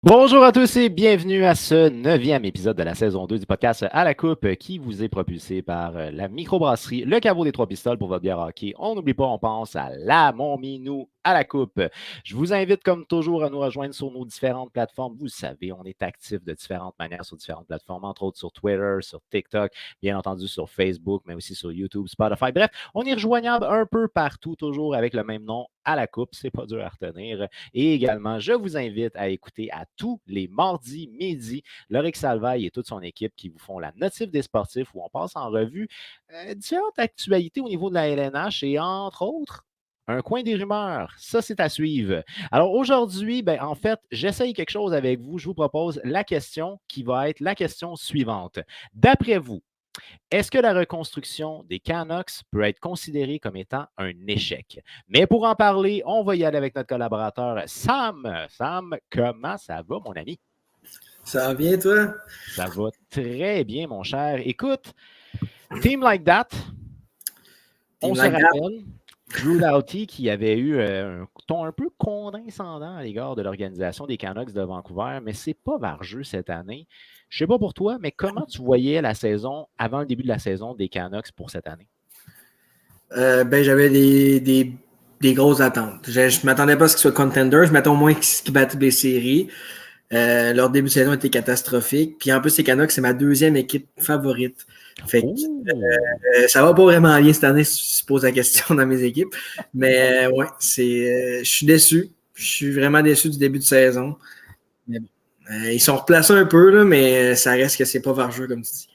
Bonjour à tous et bienvenue à ce 9e épisode de la saison 2 du podcast À la Coupe qui vous est propulsé par la microbrasserie Le Caveau des Trois Pistoles pour votre bière hockey. On n'oublie pas, on pense à la Montminou à la Coupe. Je vous invite comme toujours à nous rejoindre sur nos différentes plateformes. Vous le savez, on est actifs de différentes manières sur différentes plateformes, entre autres sur Twitter, sur TikTok, bien entendu sur Facebook, mais aussi sur YouTube, Spotify. Bref, on est rejoignable un peu partout, toujours avec le même nom, À la Coupe. C'est pas dur à retenir. Et également, je vous invite à écouter à tous les mardis midi Lorik Salvaille et toute son équipe qui vous font la notif des sportifs où on passe en revue différentes actualités au niveau de la LNH et entre autres, un coin des rumeurs. Ça, c'est à suivre. Alors aujourd'hui, en fait, j'essaye quelque chose avec vous. Je vous propose la question qui va être la question suivante. D'après vous, est-ce que la reconstruction des Canucks peut être considérée comme étant un échec? Mais pour en parler, on va y aller avec notre collaborateur Sam. Sam, comment ça va, mon ami? Ça va bien, toi? Ça va très bien, mon cher. Écoute, Team Like That, on se rappelle, Drew Doughty qui avait eu un ton un peu condescendant à l'égard de l'organisation des Canucks de Vancouver, mais c'est pas vargeux cette année. Je sais pas pour toi, mais comment tu voyais la saison, avant le début de la saison des Canucks pour cette année? J'avais des grosses attentes. Je ne m'attendais pas à ce qu'ils soient contenders, je m'attendais au moins qu'ils battent les séries. Leur début de saison était catastrophique. Puis en plus, les Canucks, c'est ma deuxième équipe favorite. Fait que, ça va pas vraiment bien cette année si tu poses la question dans mes équipes. Mais ouais, je suis déçu. Je suis vraiment déçu du début de saison. Mais bon, ils sont replacés un peu, là, mais ça reste que c'est pas vargeux, comme tu dis.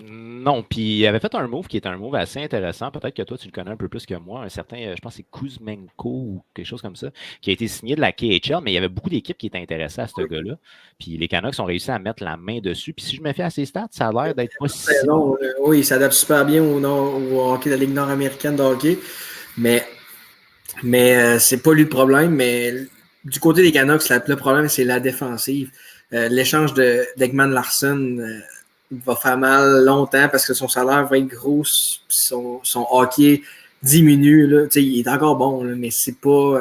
Non, puis il avait fait un move qui est un move assez intéressant. Peut-être que toi, tu le connais un peu plus que moi. Un certain, je pense que c'est Kuzmenko ou quelque chose comme ça, qui a été signé de la KHL, mais il y avait beaucoup d'équipes qui étaient intéressées à ce gars-là. Puis les Canucks ont réussi à mettre la main dessus. Puis si je me fie à ses stats, ça a l'air d'être pas si... Oui, il s'adapte super bien au hockey de la Ligue nord-américaine de hockey. Mais c'est pas lui le problème. Mais du côté des Canucks, le problème, c'est la défensive. L'échange d'Egman Larsson va faire mal longtemps parce que son salaire va être gros, son hockey diminue. Là. Il est encore bon, là, mais c'est pas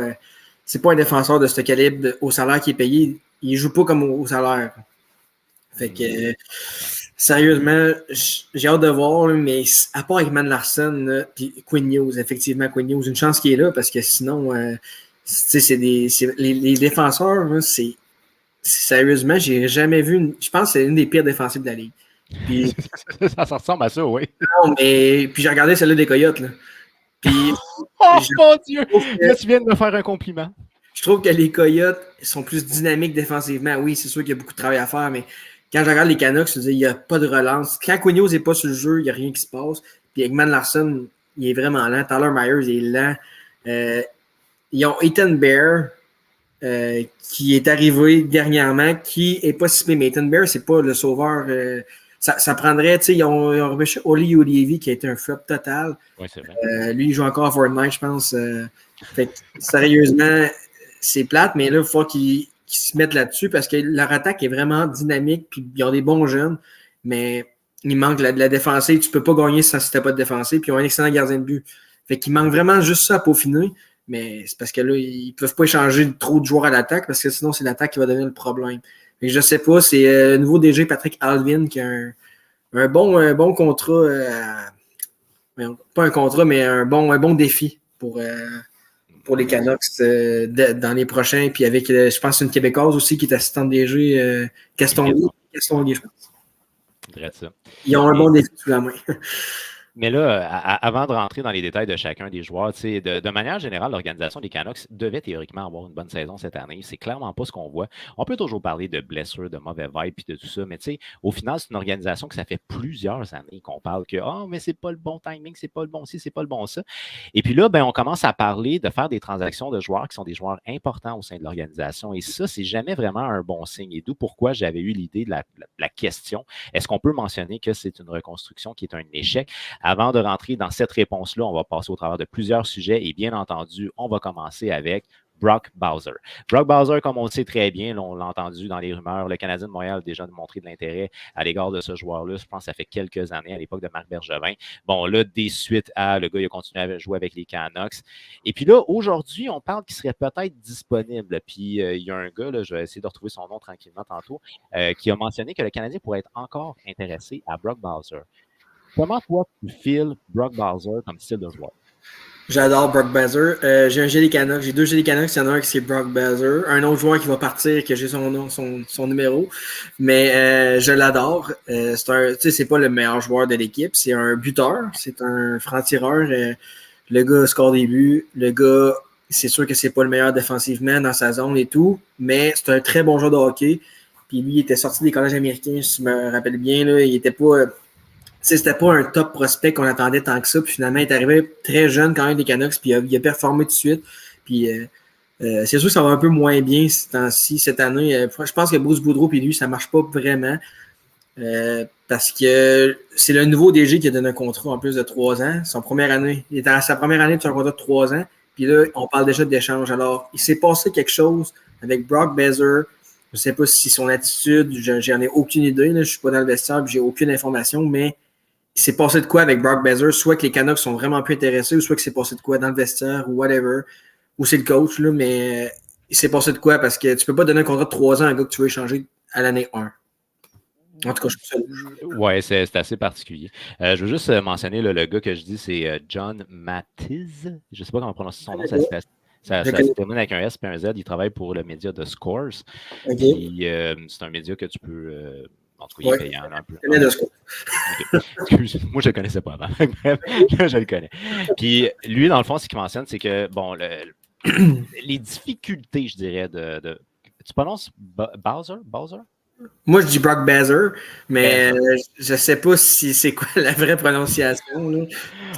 un défenseur de ce calibre au salaire qui est payé. Il joue pas comme au salaire. Fait que sérieusement, j'ai hâte de voir, là, mais à part Ekman Larsson puis Quinn Hughes, effectivement, Quinn Hughes, une chance qu'il est là parce que sinon, les défenseurs, là, sérieusement, j'ai jamais vu je pense que c'est une des pires défensives de la Ligue. Puis, ça ressemble à ça, oui. Non, mais puis j'ai regardé celle-là des Coyotes. Là. Puis, oh mon Dieu! Là, tu viens de me faire un compliment. Je trouve que les Coyotes sont plus dynamiques défensivement. Oui, c'est sûr qu'il y a beaucoup de travail à faire, mais quand je regarde les Canucks, je veux dire, il n'y a pas de relance. Quand Quinn Hughes n'est pas sur le jeu, il n'y a rien qui se passe. Puis Ekman Larsson, il est vraiment lent. Tyler Myers, il est lent. Ils ont Ethan Bear, qui est arrivé dernièrement, qui n'est pas si pire. Mais Ethan Bear, c'est pas le sauveur. Ça prendrait, tu sais, ils ont repêché Oli Ulievi qui a été un flop total. Oui, c'est vrai. Lui, il joue encore à Fortnite, je pense. Fait que, sérieusement, c'est plate, mais là, il faut qu'ils se mettent là-dessus parce que leur attaque est vraiment dynamique, puis ils ont des bons jeunes, mais il manque de la défensive. Tu peux pas gagner si tu n'as pas de défensive, puis ils ont un excellent gardien de but. Fait qu'il manque vraiment juste ça à peaufiner, mais c'est parce que là, ils peuvent pas échanger trop de joueurs à l'attaque parce que sinon, c'est l'attaque qui va devenir le problème. Fait que je sais pas, c'est le nouveau DG Patrick Allvin qui a un bon contrat, pas un contrat, mais un bon défi pour pour les Canucks dans les prochains. Puis avec, je pense, une Québécoise aussi qui est assistante DG, Castonguay, je pense. Ils ont un bon défi sous la main. Mais là, avant de rentrer dans les détails de chacun des joueurs, de manière générale, l'organisation des Canucks devait théoriquement avoir une bonne saison cette année. C'est clairement pas ce qu'on voit. On peut toujours parler de blessures, de mauvais vibes et de tout ça, mais au final, c'est une organisation que ça fait plusieurs années qu'on parle que mais c'est pas le bon timing, c'est pas le bon ci, c'est pas le bon ça. Et puis là, on commence à parler de faire des transactions de joueurs qui sont des joueurs importants au sein de l'organisation. Et ça, c'est jamais vraiment un bon signe. Et d'où pourquoi j'avais eu l'idée de la question. Est-ce qu'on peut mentionner que c'est une reconstruction qui est un échec? Avant de rentrer dans cette réponse-là, on va passer au travers de plusieurs sujets et bien entendu, on va commencer avec Brock Bowser. Brock Bowser, comme on le sait très bien, on l'a entendu dans les rumeurs, le Canadien de Montréal a déjà montré de l'intérêt à l'égard de ce joueur-là. Je pense que ça fait quelques années, à l'époque de Marc Bergevin. Bon, là, des suites le gars, il a continué à jouer avec les Canucks. Et puis là, aujourd'hui, on parle qu'il serait peut-être disponible. Puis il y a un gars, là, je vais essayer de retrouver son nom tranquillement tantôt, qui a mentionné que le Canadien pourrait être encore intéressé à Brock Bowser. Comment, toi, tu files Brock Bowser comme style de joueur? J'adore Brock Bowser. J'ai un gilet Canucks. J'ai 2 gilets Canucks. Il y en a un qui c'est Brock Bowser. Un autre joueur qui va partir, que j'ai son nom, son numéro. Mais je l'adore. C'est pas le meilleur joueur de l'équipe. C'est un buteur. C'est un franc-tireur. Le gars score des buts. Le gars, c'est sûr que c'est pas le meilleur défensivement dans sa zone et tout. Mais c'est un très bon joueur de hockey. Puis lui, il était sorti des collèges américains, si je me rappelle bien. Là. Il était pas... C'était pas un top prospect qu'on attendait tant que ça. Puis finalement, il est arrivé très jeune quand même des Canucks. Puis il a performé tout de suite. Puis c'est sûr que ça va un peu moins bien cette année. Je pense que Bruce Boudreau et lui, ça marche pas vraiment. Parce que c'est le nouveau DG qui a donné un contrat en plus de 3 ans. Son première année. Il était à sa première année de son contrat de 3 ans. Puis là, on parle déjà d'échange. Alors, il s'est passé quelque chose avec Brock Bowser. Je sais pas si son attitude, j'en ai aucune idée. Là. Je suis pas dans le vestiaire, j'ai aucune information, mais il s'est passé de quoi avec Brock Bowser, soit que les Canucks sont vraiment plus intéressés, ou soit que c'est passé de quoi dans le vestiaire, ou whatever, ou c'est le coach, là, mais il s'est passé de quoi, parce que tu peux pas donner un contrat de 3 ans à un gars que tu veux échanger à l'année 1. En tout cas, je trouve ça. Ouais, c'est assez particulier. Je veux juste mentionner le gars que je dis, c'est John Mathiz. Je sais pas comment prononcer son nom, ça se termine avec un S et un Z. Il travaille pour le média de Scores. Okay. Puis c'est un média que tu peux... en tout cas, il est payant un peu. Okay. Moi, je ne le connaissais pas avant. Bref, je le connais. Puis lui, dans le fond, ce qu'il mentionne, c'est que, bon, les difficultés, je dirais, Tu prononces Bowser? Moi, je dis Brock Bowser, mais je sais pas si c'est quoi la vraie prononciation. Là.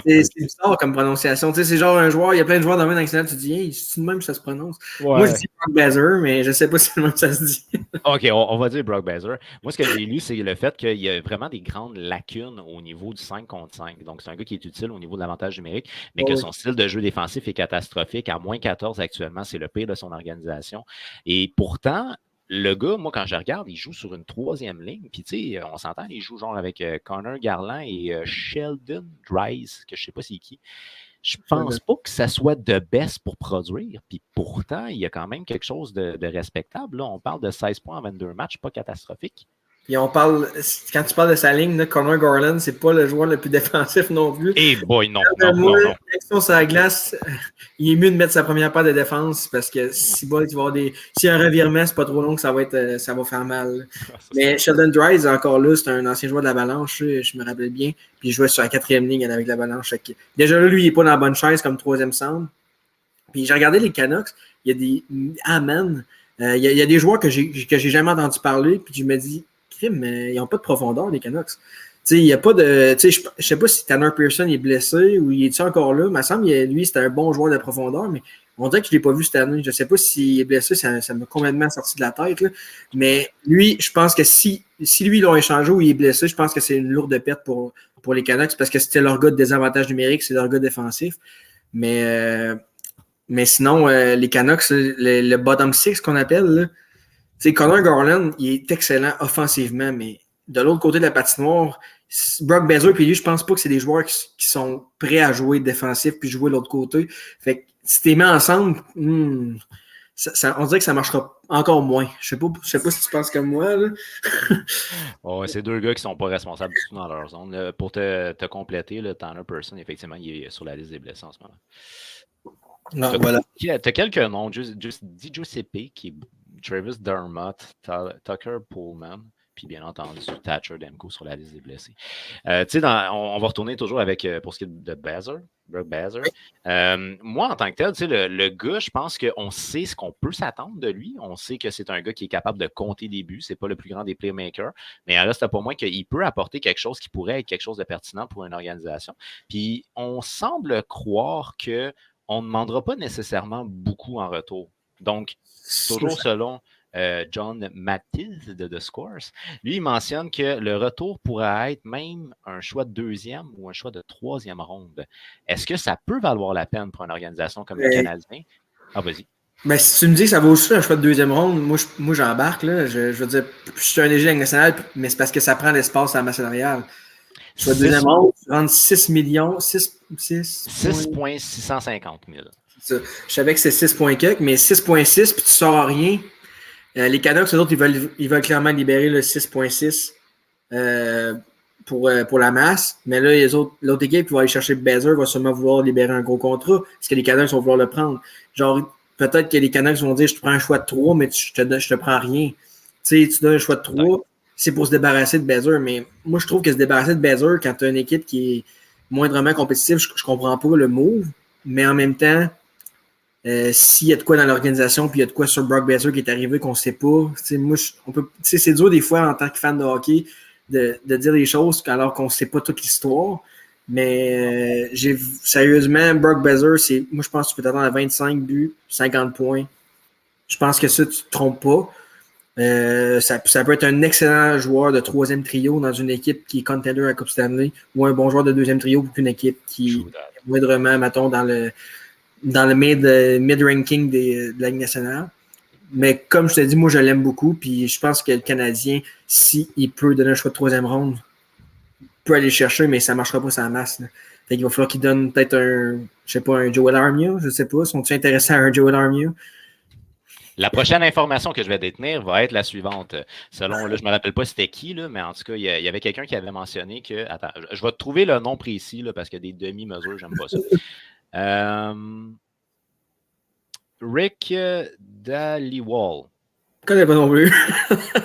C'est bizarre comme prononciation. Tu sais, c'est genre un joueur, il y a plein de joueurs dans le national, tu dis, hey, c'est le même que ça se prononce. Ouais. Moi, je dis Brock Bowser, mais je sais pas si c'est le même que ça se dit. OK, on va dire Brock Bowser. Moi, ce que j'ai lu, c'est le fait qu'il y a vraiment des grandes lacunes au niveau du 5 contre 5. Donc, c'est un gars qui est utile au niveau de l'avantage numérique, mais que son style de jeu défensif est catastrophique. À moins 14 actuellement, c'est le pire de son organisation. Et pourtant, le gars, moi, quand je regarde, il joue sur une 3e ligne. Puis, tu sais, on s'entend, il joue genre avec Connor Garland et Sheldon Dries, que je ne sais pas c'est qui. Je pense pas que ça soit de baisse pour produire. Puis pourtant, il y a quand même quelque chose de respectable. Là, on parle de 16 points en 22 matchs, pas catastrophique. Et on parle, quand tu parles de sa ligne, là, Connor Garland, c'est pas le joueur le plus défensif non plus. Eh boy, non. L'action sur la glace, il est mieux de mettre sa première paire de défense parce que si il va avoir s'il y a un revirement, c'est pas trop long que ça va faire mal. Mais Sheldon Dries, encore là, c'est un ancien joueur de l'Avalanche, je me rappelle bien. Puis il jouait sur la 4e ligne avec l'Avalanche. Déjà là, lui, il est pas dans la bonne chaise comme 3e centre. Puis j'ai regardé les Canucks, il y a des il y a des joueurs que j'ai jamais entendu parler, puis je me dis, mais ils n'ont pas de profondeur, les Canucks. Il n'y a pas de. Je ne sais pas si Tanner Pearson est blessé ou il est encore là. Il me semble que lui, c'était un bon joueur de profondeur, mais on dirait que je ne l'ai pas vu cette année. Je ne sais pas s'il est blessé, ça m'a complètement sorti de la tête. Là. Mais lui, je pense que si lui, ils l'ont échangé ou il est blessé, je pense que c'est une lourde perte pour les Canucks parce que c'était leur gars de désavantage numérique, c'est leur gars défensif. Mais sinon, les Canucks, le bottom six qu'on appelle, là, Connor Garland, il est excellent offensivement, mais de l'autre côté de la patinoire, Brock Bowser puis lui, je pense pas que c'est des joueurs qui sont prêts à jouer défensif puis jouer de l'autre côté. Fait que si tu les mets ensemble, on dirait que ça marchera encore moins. Je sais pas si tu penses comme moi. Là. C'est 2 gars qui sont pas responsables du tout dans leur zone. Là, pour te compléter, Tanner Pearson, effectivement, il est sur la liste des blessés en ce moment. Non, voilà. Tu as quelques noms. Di Giuseppe, qui est Travis Dermott, Tucker Pullman, puis bien entendu Thatcher Demko sur la liste des blessés. Tu sais, on va retourner toujours avec, pour ce qui est de Bazer, Brock Bazer. Moi, en tant que tel, tu sais, le gars, je pense qu'on sait ce qu'on peut s'attendre de lui. On sait que c'est un gars qui est capable de compter des buts. C'est pas le plus grand des playmakers, mais il reste pour moi qu'il peut apporter quelque chose qui pourrait être quelque chose de pertinent pour une organisation. Puis, on semble croire que on ne demandera pas nécessairement beaucoup en retour. Donc, toujours selon John Mattis de The Scores, lui, il mentionne que le retour pourrait être même un choix de deuxième ou un choix de troisième ronde. Est-ce que ça peut valoir la peine pour une organisation comme le Canadien? Ah, vas-y. Mais si tu me dis que ça vaut juste un choix de deuxième ronde, moi j'embarque. Là. Je veux dire, je suis un léger national, mais c'est parce que ça prend l'espace à la masse salariale. Choix de deuxième ronde, tu rentres 6 millions, 6,650 000. Je savais que c'est 6,4, mais 6,6, puis tu sors rien. Les Canucks, eux autres, ils veulent clairement libérer le 6,6 pour la masse. Mais là, l'autre équipe qui va aller chercher Bazer va sûrement vouloir libérer un gros contrat parce que les Canucks vont vouloir le prendre. Genre, peut-être que les Canucks vont dire je te prends un choix de 3, mais je te prends rien. Tu sais, tu donnes un choix de 3, c'est pour se débarrasser de Bazer. Mais moi, je trouve que se débarrasser de Bazer quand tu as une équipe qui est moindrement compétitive, je comprends pas le move. Mais en même temps, s'il y a de quoi dans l'organisation, puis il y a de quoi sur Brock Bazer qui est arrivé qu'on ne sait pas, moi, c'est dur des fois en tant que fan de hockey de dire les choses alors qu'on ne sait pas toute l'histoire. Mais sérieusement, Brock Bazer, moi je pense que tu peux t'attendre à 25 buts, 50 points. Je pense que ça, tu ne te trompes pas. Ça peut être un excellent joueur de troisième trio dans une équipe qui est contender à la Coupe Stanley ou un bon joueur de deuxième trio pour une équipe qui est moindrement, mettons, dans le mid-ranking de la Ligue nationale. Mais comme je te dis, moi, je l'aime beaucoup. Puis je pense que le Canadien, s'il peut donner un choix de troisième ronde, peut aller le chercher, mais ça ne marchera pas sa masse. Là. Fait qu'il va falloir qu'il donne peut-être un Joel Armia. Je ne sais pas. Sont-ils intéressés à un Joel Armia? La prochaine information que je vais détenir va être la suivante. Selon, là, je ne me rappelle pas c'était qui, là, mais en tout cas, il y avait quelqu'un qui avait mentionné que. Attends, je vais te trouver le nom précis là, parce que des demi-mesures, j'aime pas ça. Rick Dhaliwal. Je ne connais pas non plus.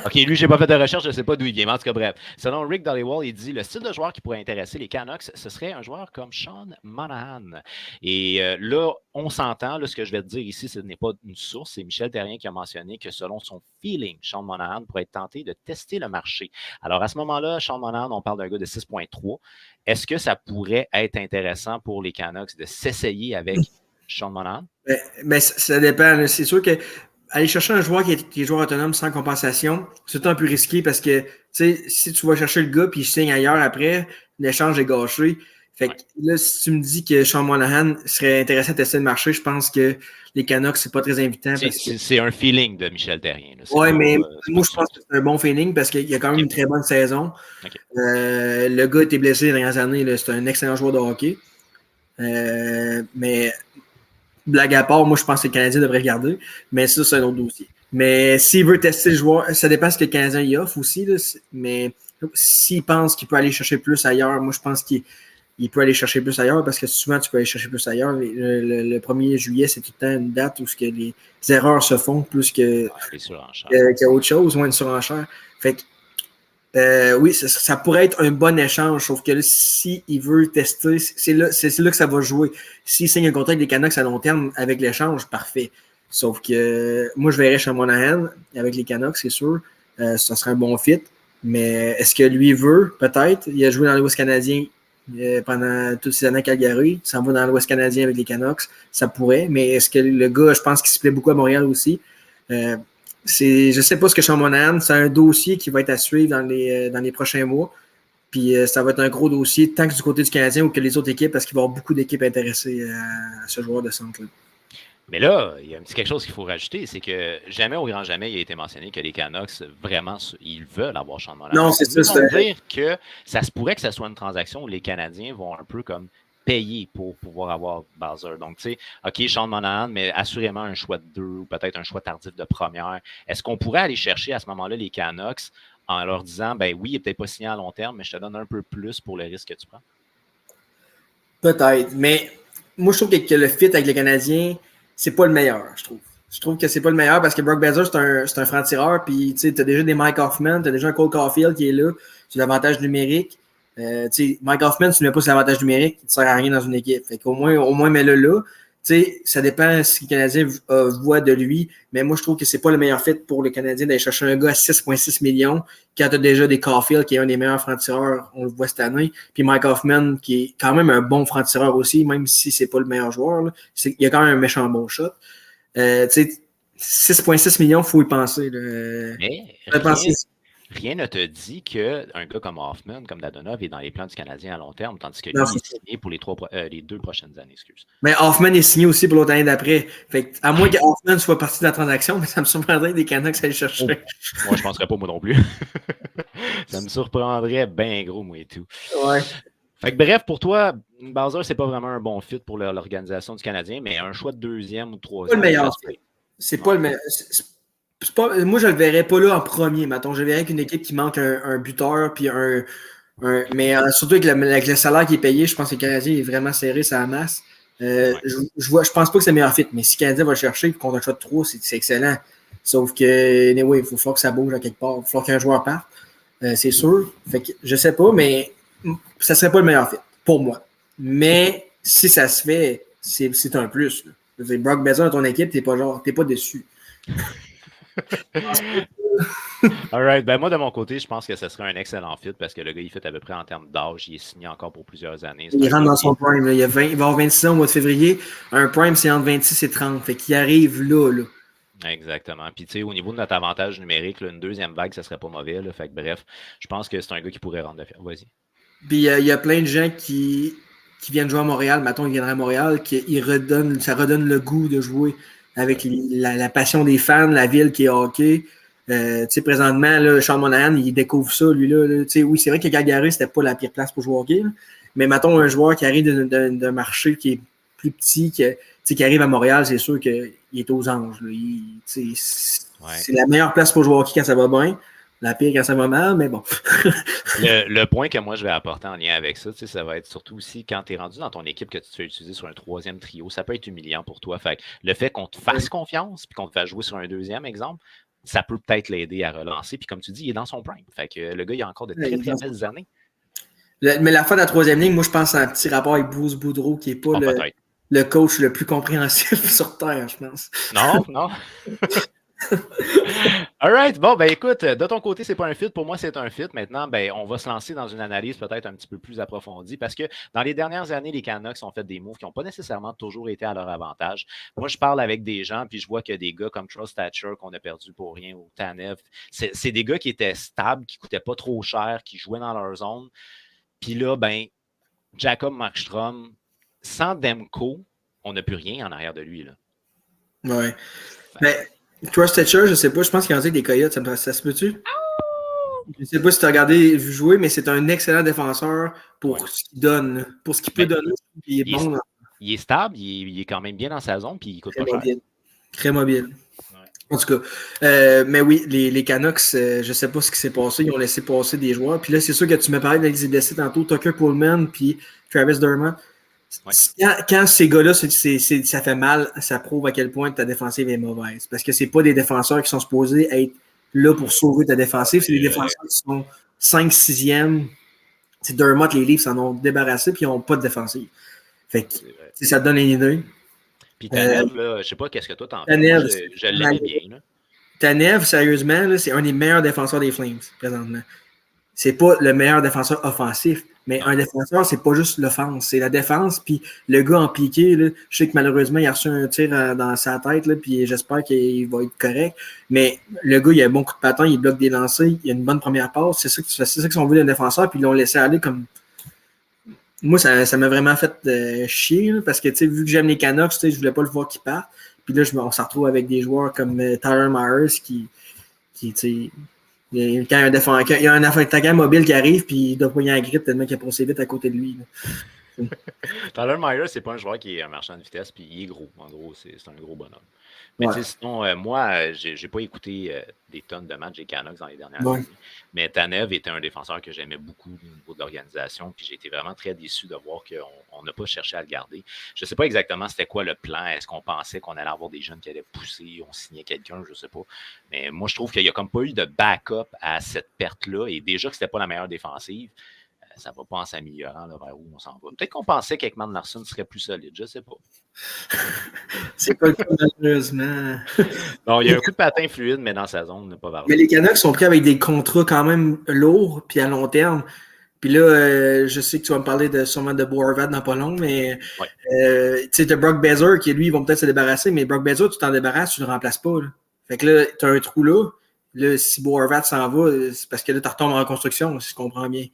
OK, lui, je n'ai pas fait de recherche, je ne sais pas d'où il vient. Mais en tout cas, bref. Selon Rick Dhaliwal, il dit le style de joueur qui pourrait intéresser les Canucks, ce serait un joueur comme Sean Monahan. Et là, on s'entend. Là, ce que je vais te dire ici, ce n'est pas une source. C'est Michel Therrien qui a mentionné que selon son feeling, Sean Monahan pourrait être tenté de tester le marché. Alors, à ce moment-là, Sean Monahan, on parle d'un gars de 6,3. Est-ce que ça pourrait être intéressant pour les Canucks de s'essayer avec Sean Monahan? Mais ça dépend. C'est sûr que aller chercher un joueur qui est joueur autonome sans compensation, c'est un peu risqué parce que si tu vas chercher le gars puis il signe ailleurs après, l'échange est gâché. Fait que là, si tu me dis que Sean Monahan serait intéressé à tester le marché, je pense que les Canucks, c'est pas très invitant. C'est un feeling de Michel Therrien. Oui, mais moi, je pense que c'est un bon feeling parce qu'il y a quand même une très bonne saison. Le gars a été blessé les dernières années. C'est un excellent joueur de hockey. Mais blague à part, moi, je pense que le Canadien devrait regarder. Mais ça, c'est un autre dossier. Mais s'il veut tester le joueur, ça dépend de ce que le Canadien y offre aussi. Là, mais s'il pense qu'il peut aller chercher plus ailleurs, moi, je pense qu'il peut aller chercher plus ailleurs parce que souvent, tu peux aller chercher plus ailleurs. Le 1er juillet, c'est tout le temps une date où les erreurs se font plus qu'autre chose, ou une surenchère. Fait que oui, ça pourrait être un bon échange, sauf que s'il veut tester, c'est là que ça va jouer. S'il signe un contrat avec les Canucks à long terme avec l'échange, parfait. Sauf que moi, je verrais chez Monahan avec les Canucks, c'est sûr. Ça serait un bon fit. Mais est-ce que lui veut? Peut-être. Il a joué dans l'Ouest canadien pendant toutes ces années à Calgary. Il s'en va dans l'Ouest canadien avec les Canucks. Ça pourrait. Mais est-ce que le gars, je pense qu'il se plaît beaucoup à Montréal aussi. Je ne sais pas ce que Sean Monahan, c'est un dossier qui va être à suivre dans les prochains mois. Puis ça va être un gros dossier, tant que du côté du Canadien ou que les autres équipes, parce qu'il va y avoir beaucoup d'équipes intéressées à ce joueur de centre-là. Mais là, il y a quelque chose qu'il faut rajouter, c'est que jamais au grand jamais il a été mentionné que les Canucks, vraiment, ils veulent avoir Sean Monahan. Non, c'est ça. Ça veut dire que ça se pourrait que ce soit une transaction où les Canadiens vont un peu comme payer pour pouvoir avoir Bazer. Donc, tu sais, OK, Sean Monahan, mais assurément un choix de 2 ou peut-être un choix tardif de première. Est-ce qu'on pourrait aller chercher à ce moment-là les Canucks en leur disant, ben oui, il n'est peut-être pas signé à long terme, mais je te donne un peu plus pour le risque que tu prends? Peut-être, mais moi, je trouve que le fit avec le Canadien, c'est pas le meilleur, je trouve. Je trouve que c'est pas le meilleur parce que Brock Besser, c'est un franc-tireur. Puis, tu sais, t'as déjà des Mike Hoffman, t'as déjà un Cole Caulfield qui est là. Tu as l'avantage numérique. Tu sais, Mike Hoffman, tu ne mets pas sur l'avantage numérique, il ne sert à rien dans une équipe. Fait qu'au moins, mets-le là. Tu sais, ça dépend ce que le Canadien voit de lui. Mais moi, je trouve que c'est pas le meilleur fit pour le Canadien d'aller chercher un gars à 6,6 millions quand tu as déjà des Caulfield, qui est un des meilleurs francs-tireurs, on le voit cette année. Puis Mike Hoffman, qui est quand même un bon franc-tireur aussi, même si c'est pas le meilleur joueur. Là. Il a quand même un méchant bon shot. Tu sais, 6,6 millions, il faut y penser. Mais rien ne te dit qu'un gars comme Hoffman, comme Dadonov, est dans les plans du Canadien à long terme, tandis que lui, il est signé pour les 2 prochaines années. Excuse. Mais Hoffman est signé aussi pour l'autre année d'après. Fait que, à moins que Hoffman soit parti de la transaction, mais ça me surprendrait des Canucks à aller chercher. Moi, je ne penserais pas, moi non plus. Ça me surprendrait bien gros, moi et tout. Ouais. Fait que bref, pour toi, Bowser, c'est pas vraiment un bon fit pour l'organisation du Canadien, mais un choix de 2e ou 3e. C'est pas le meilleur. C'est pas le meilleur. Moi, je le verrais pas là en premier, mettons. Je le verrais qu'une équipe qui manque un buteur, puis mais surtout avec le salaire qui est payé, je pense que le Canadien est vraiment serré sa masse. Je pense pas que c'est le meilleur fit, mais si le Canadien va le chercher contre un choix de 3, c'est excellent. Sauf que, anyway, il faut falloir que ça bouge à quelque part. Il faut falloir qu'un joueur parte. C'est sûr. Fait que, je sais pas, mais ça serait pas le meilleur fit, pour moi. Mais si ça se fait, c'est un plus. Brock Besser dans ton équipe, t'es pas déçu. All right. Ben moi, de mon côté, je pense que ce serait un excellent fit parce que le gars, il fit à peu près en termes d'âge. Il est signé encore pour plusieurs années. Il rentre dans son prime. Là. Il va avoir 26 ans au mois de février. Un prime, c'est entre 26 et 30. Fait qu'il arrive là. Exactement. Puis, tu sais, au niveau de notre avantage numérique, là, une 2e vague, ça serait pas mauvais. Là. Fait que, bref, je pense que c'est un gars qui pourrait rendre de fier. Vas-y. Puis, il y a plein de gens qui viennent jouer à Montréal. Mettons, ils viendraient à Montréal, ça redonne le goût de jouer avec la passion des fans, la ville qui est hockey. Tu sais, présentement, là, Sean Monahan, il découvre ça, lui-là. Là. Oui, c'est vrai que Calgary, c'était pas la pire place pour jouer au hockey. Là. Mais mettons, un joueur qui arrive d'un marché qui est plus petit, qui arrive à Montréal, c'est sûr qu'il est aux anges. Là. C'est la meilleure place pour jouer au hockey quand ça va bien. La pire quand ça va mal, mais bon. le point que moi, je vais apporter en lien avec ça, ça va être surtout aussi quand tu es rendu dans ton équipe que tu te fais utiliser sur un 3e trio, ça peut être humiliant pour toi. Fait que le fait qu'on te fasse confiance puis qu'on te fasse jouer sur un 2e exemple, ça peut peut-être l'aider à relancer. Puis comme tu dis, il est dans son prime. Fait que le gars, il a encore de très, très belles années. Mais la fin de la 3e ligne, moi, je pense à un petit rapport avec Bruce Boudreau, qui n'est pas le coach le plus compréhensif sur Terre, je pense. Non. All right. Bon, ben écoute, de ton côté, c'est pas un fit. Pour moi, c'est un fit. Maintenant, ben, on va se lancer dans une analyse peut-être un petit peu plus approfondie parce que dans les dernières années, les Canucks ont fait des moves qui n'ont pas nécessairement toujours été à leur avantage. Moi, je parle avec des gens, puis je vois que des gars comme Truss Thatcher qu'on a perdu pour rien ou Tanev, c'est des gars qui étaient stables, qui coûtaient pas trop cher, qui jouaient dans leur zone. Puis là, ben, Jacob Markstrom, sans Demko, on n'a plus rien en arrière de lui. Là. Ouais. Mais Truss Thatcher, je sais pas, je pense qu'il y en a des Coyotes, ça se peut-tu? Je sais pas si tu as regardé jouer, mais c'est un excellent défenseur pour ce qu'il donne, pour ce qu'il peut donner. Il est bon. Il est stable, il est quand même bien dans sa zone, puis il coûte pas cher. Très mobile. Ouais. En tout cas, mais oui, les Canucks, je sais pas ce qui s'est passé. Ils ont laissé passer des joueurs. Puis là, c'est sûr que tu me parlais d'Alexis blessé tantôt, Tucker Pullman, puis Travis Dermott. Ouais. Quand ces gars-là, ça fait mal, ça prouve à quel point ta défensive est mauvaise. Parce que c'est pas des défenseurs qui sont supposés être là pour sauver ta défensive. C'est des défenseurs qui sont 5, 6e. C'est Dermott, les Leafs s'en ont débarrassé puis ils n'ont pas de défensive. Fait que ça te donne une idée. Puis Tanev, je sais pas qu'est-ce que toi t'en fais. Je l'aimais bien. Là. Tanev, sérieusement, là, c'est un des meilleurs défenseurs des Flames présentement. C'est pas le meilleur défenseur offensif, mais un défenseur, c'est pas juste l'offense, c'est la défense. Puis le gars en piqué, là, je sais que malheureusement, il a reçu un tir dans sa tête, là, puis j'espère qu'il va être correct. Mais le gars, il a un bon coup de patin, il bloque des lancers, il a une bonne première passe. C'est ça qu'ils ont vu d'un défenseur, puis ils l'ont laissé aller comme. Moi, ça m'a vraiment fait chier, là, parce que vu que j'aime les Canucks, je voulais pas le voir qu'il parte. Puis là, on se retrouve avec des joueurs comme Tyler Myers qui quand il y a un attaquant mobile qui arrive, puis il doit poigner la grippe tellement qu'il a passé vite à côté de lui. Tyler Myers, c'est pas un joueur qui est un marchand de vitesse, puis il est gros. En gros, c'est un gros bonhomme. Mais Ouais. tu sais, sinon, moi, j'ai pas écouté des tonnes de matchs des Canucks dans les dernières Ouais. années. Mais Tanev était un défenseur que j'aimais beaucoup au niveau de l'organisation. Puis j'ai été vraiment très déçu de voir qu'on n'a pas cherché à le garder. Je sais pas exactement c'était quoi le plan. Est-ce qu'on pensait qu'on allait avoir des jeunes qui allaient pousser, on signait quelqu'un, je sais pas. Mais moi, je trouve qu'il n'y a comme pas eu de backup à cette perte-là. Et déjà que c'était pas la meilleure défensive, ça va pas en s'améliorant là, vers où on s'en va. Peut-être qu'on pensait qu'Ekman Larsson serait plus solide, je sais pas. C'est pas le cas, malheureusement. Non, il y a un coup de patin fluide, mais dans sa zone, pas vers Mais les Canucks sont pris avec des contrats quand même lourds, puis à long terme. Puis là, je sais que tu vas me parler sûrement de Boervat dans pas long, mais ouais. Tu sais, t'as Brock Besser qui, lui, ils vont peut-être se débarrasser, mais Brock Besser, tu t'en débarrasses, tu le remplaces pas. Là. Fait que là, t'as un trou là. Là, si Boervat s'en va, c'est parce que là, tu retombes en reconstruction, si je comprends bien.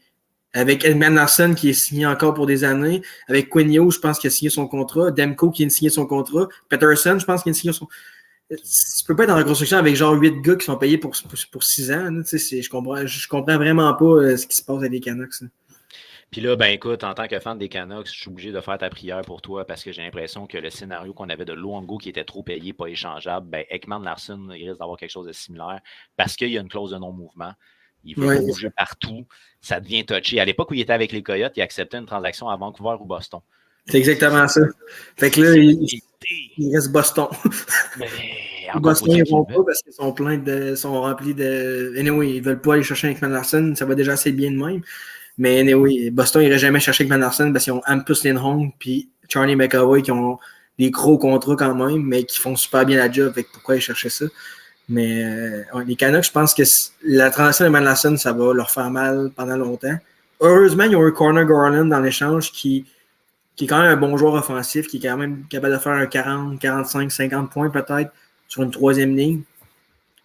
Avec Edman Larson qui est signé encore pour des années. Avec Quinio, je pense qu'il a signé son contrat. Demko qui a signé son contrat. Peterson, je pense qu'il a signé son. Tu peux pas être en reconstruction avec genre 8 gars qui sont payés pour 6 ans. Là, je comprends vraiment pas ce qui se passe avec les Canucks. Là. Puis là, ben écoute, en tant que fan des Canucks, je suis obligé de faire ta prière pour toi parce que j'ai l'impression que le scénario qu'on avait de Luongo qui était trop payé, pas échangeable, ben Ekman Larsson, il risque d'avoir quelque chose de similaire parce qu'il y a une clause de non-mouvement. Il veut bouger partout. Ça devient touché. À l'époque où il était avec les Coyotes, il acceptait une transaction à Vancouver ou Boston. C'est exactement ça. Fait que là, il reste Boston. Mais Boston, ils vont pas parce qu'ils sont remplis de. Anyway, ils veulent pas aller chercher Ekman Larsson. Ça va déjà assez bien de même. Mais anyway, Boston n'irait jamais chercher Ekman Larsson parce qu'ils ont Hampus Lindholm puis Charlie McAvoy qui ont des gros contrats quand même, mais qui font super bien la job. Fait que pourquoi ils cherchaient ça? Mais les Canucks, je pense que la transaction de Ekman Larsson, ça va leur faire mal pendant longtemps. Heureusement, ils ont eu Connor Garland dans l'échange qui est quand même un bon joueur offensif, qui est quand même capable de faire un 40, 45, 50 points peut-être sur une troisième ligne.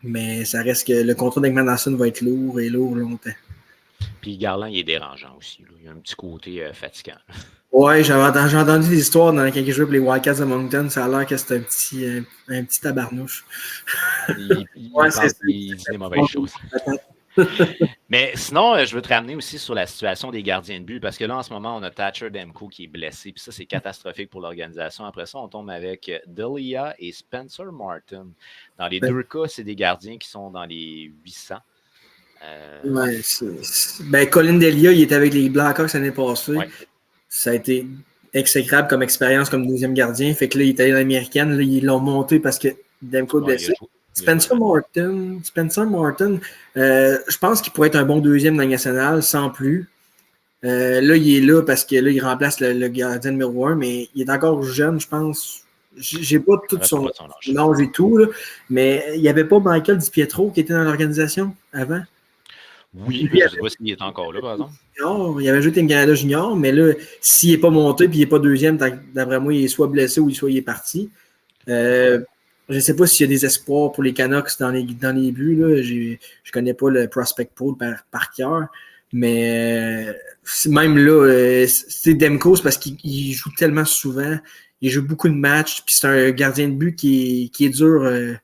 Mais ça reste que le contrat d'Ekman Larsson va être lourd et lourd longtemps. Puis Garland, il est dérangeant aussi. Là. Il y a un petit côté fatigant. Ouais, j'ai entendu des histoires dans quelques jeux pour les Wildcats de Moncton. Ça a l'air que c'est un petit tabarnouche. Il dit des mauvaises choses. Mais sinon, je veux te ramener aussi sur la situation des gardiens de but, parce que là, en ce moment, on a Thatcher Demko qui est blessé, puis ça, c'est catastrophique pour l'organisation. Après ça, on tombe avec Delia et Spencer Martin. Dans les deux cas, c'est des gardiens qui sont dans les 800. Ouais, Colin Delia, il était avec les Blackhawks l'année passée. Ouais. Ça a été exécrable comme expérience comme deuxième gardien. Fait que là, il était allé dans l'américaine. Là, ils l'ont monté parce que Demko est blessé. Spencer Martin, je pense qu'il pourrait être un bon deuxième dans la nationale, sans plus. Là, il est là parce que là, il remplace le gardien numéro 1, mais il est encore jeune, je pense. J'ai pas tout son âge et tout, là, mais il n'y avait pas Michael DiPietro qui était dans l'organisation avant. Oui, je ne sais pas s'il est encore là, par exemple. Il avait joué Team Canada Junior, mais là, s'il n'est pas monté et il n'est pas deuxième, d'après moi, il est soit blessé ou soit il est parti. Je ne sais pas s'il y a des espoirs pour les Canucks dans les buts. Là. Je ne connais pas le prospect pool par cœur. Mais même là, c'est Demko, c'est parce qu'il joue tellement souvent. Il joue beaucoup de matchs. Puis c'est un gardien de but qui est dur. Je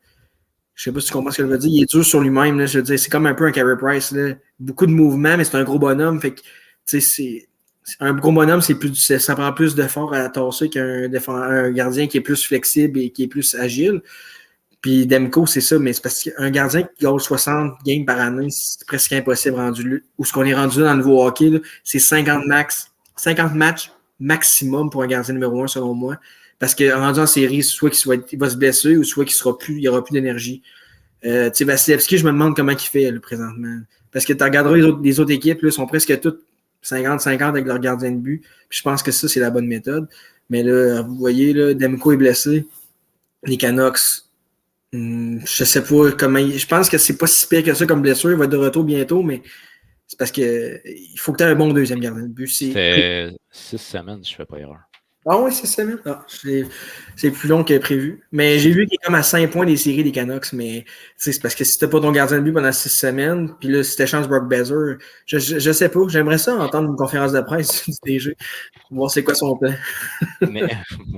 ne sais pas si tu comprends ce que je veux dire. Il est dur sur lui-même. Là, je veux dire, c'est comme un peu un Carey Price. Là. Beaucoup de mouvements, mais c'est un gros bonhomme. Fait que, un gros bonhomme, ça prend plus d'efforts à tasser qu'un gardien qui est plus flexible et qui est plus agile. Puis Demko, c'est ça, mais c'est parce qu'un gardien qui gagne 60 games par année, c'est presque impossible rendu. Ou ce qu'on est rendu là dans le nouveau hockey, là, c'est 50 matchs maximum pour un gardien numéro 1, selon moi. Parce que rendu en série, soit il va se blesser ou soit il n'y aura plus d'énergie. Vasilevski, je me demande comment il fait là, présentement. Parce que tu regarderas les autres équipes, là, sont presque toutes 50-50 avec leur gardien de but. Puis je pense que ça, c'est la bonne méthode. Mais là, vous voyez, là, Demko est blessé. Les Canucks, je sais pas comment. Je pense que c'est pas si pire que ça comme blessure. Il va être de retour bientôt, mais c'est parce que il faut que tu aies un bon deuxième gardien de but. C'était 6 semaines, si je ne fais pas erreur. Ah oui, 6 semaines. Ah, c'est plus long que prévu. Mais j'ai vu qu'il est comme à 5 points des séries des Canucks, mais c'est parce que si t'as pas ton gardien de but pendant 6 semaines, puis là, si t'échanges Brock Besser, je sais pas. J'aimerais ça entendre une conférence de presse du DG. Voir c'est quoi son plan. Mais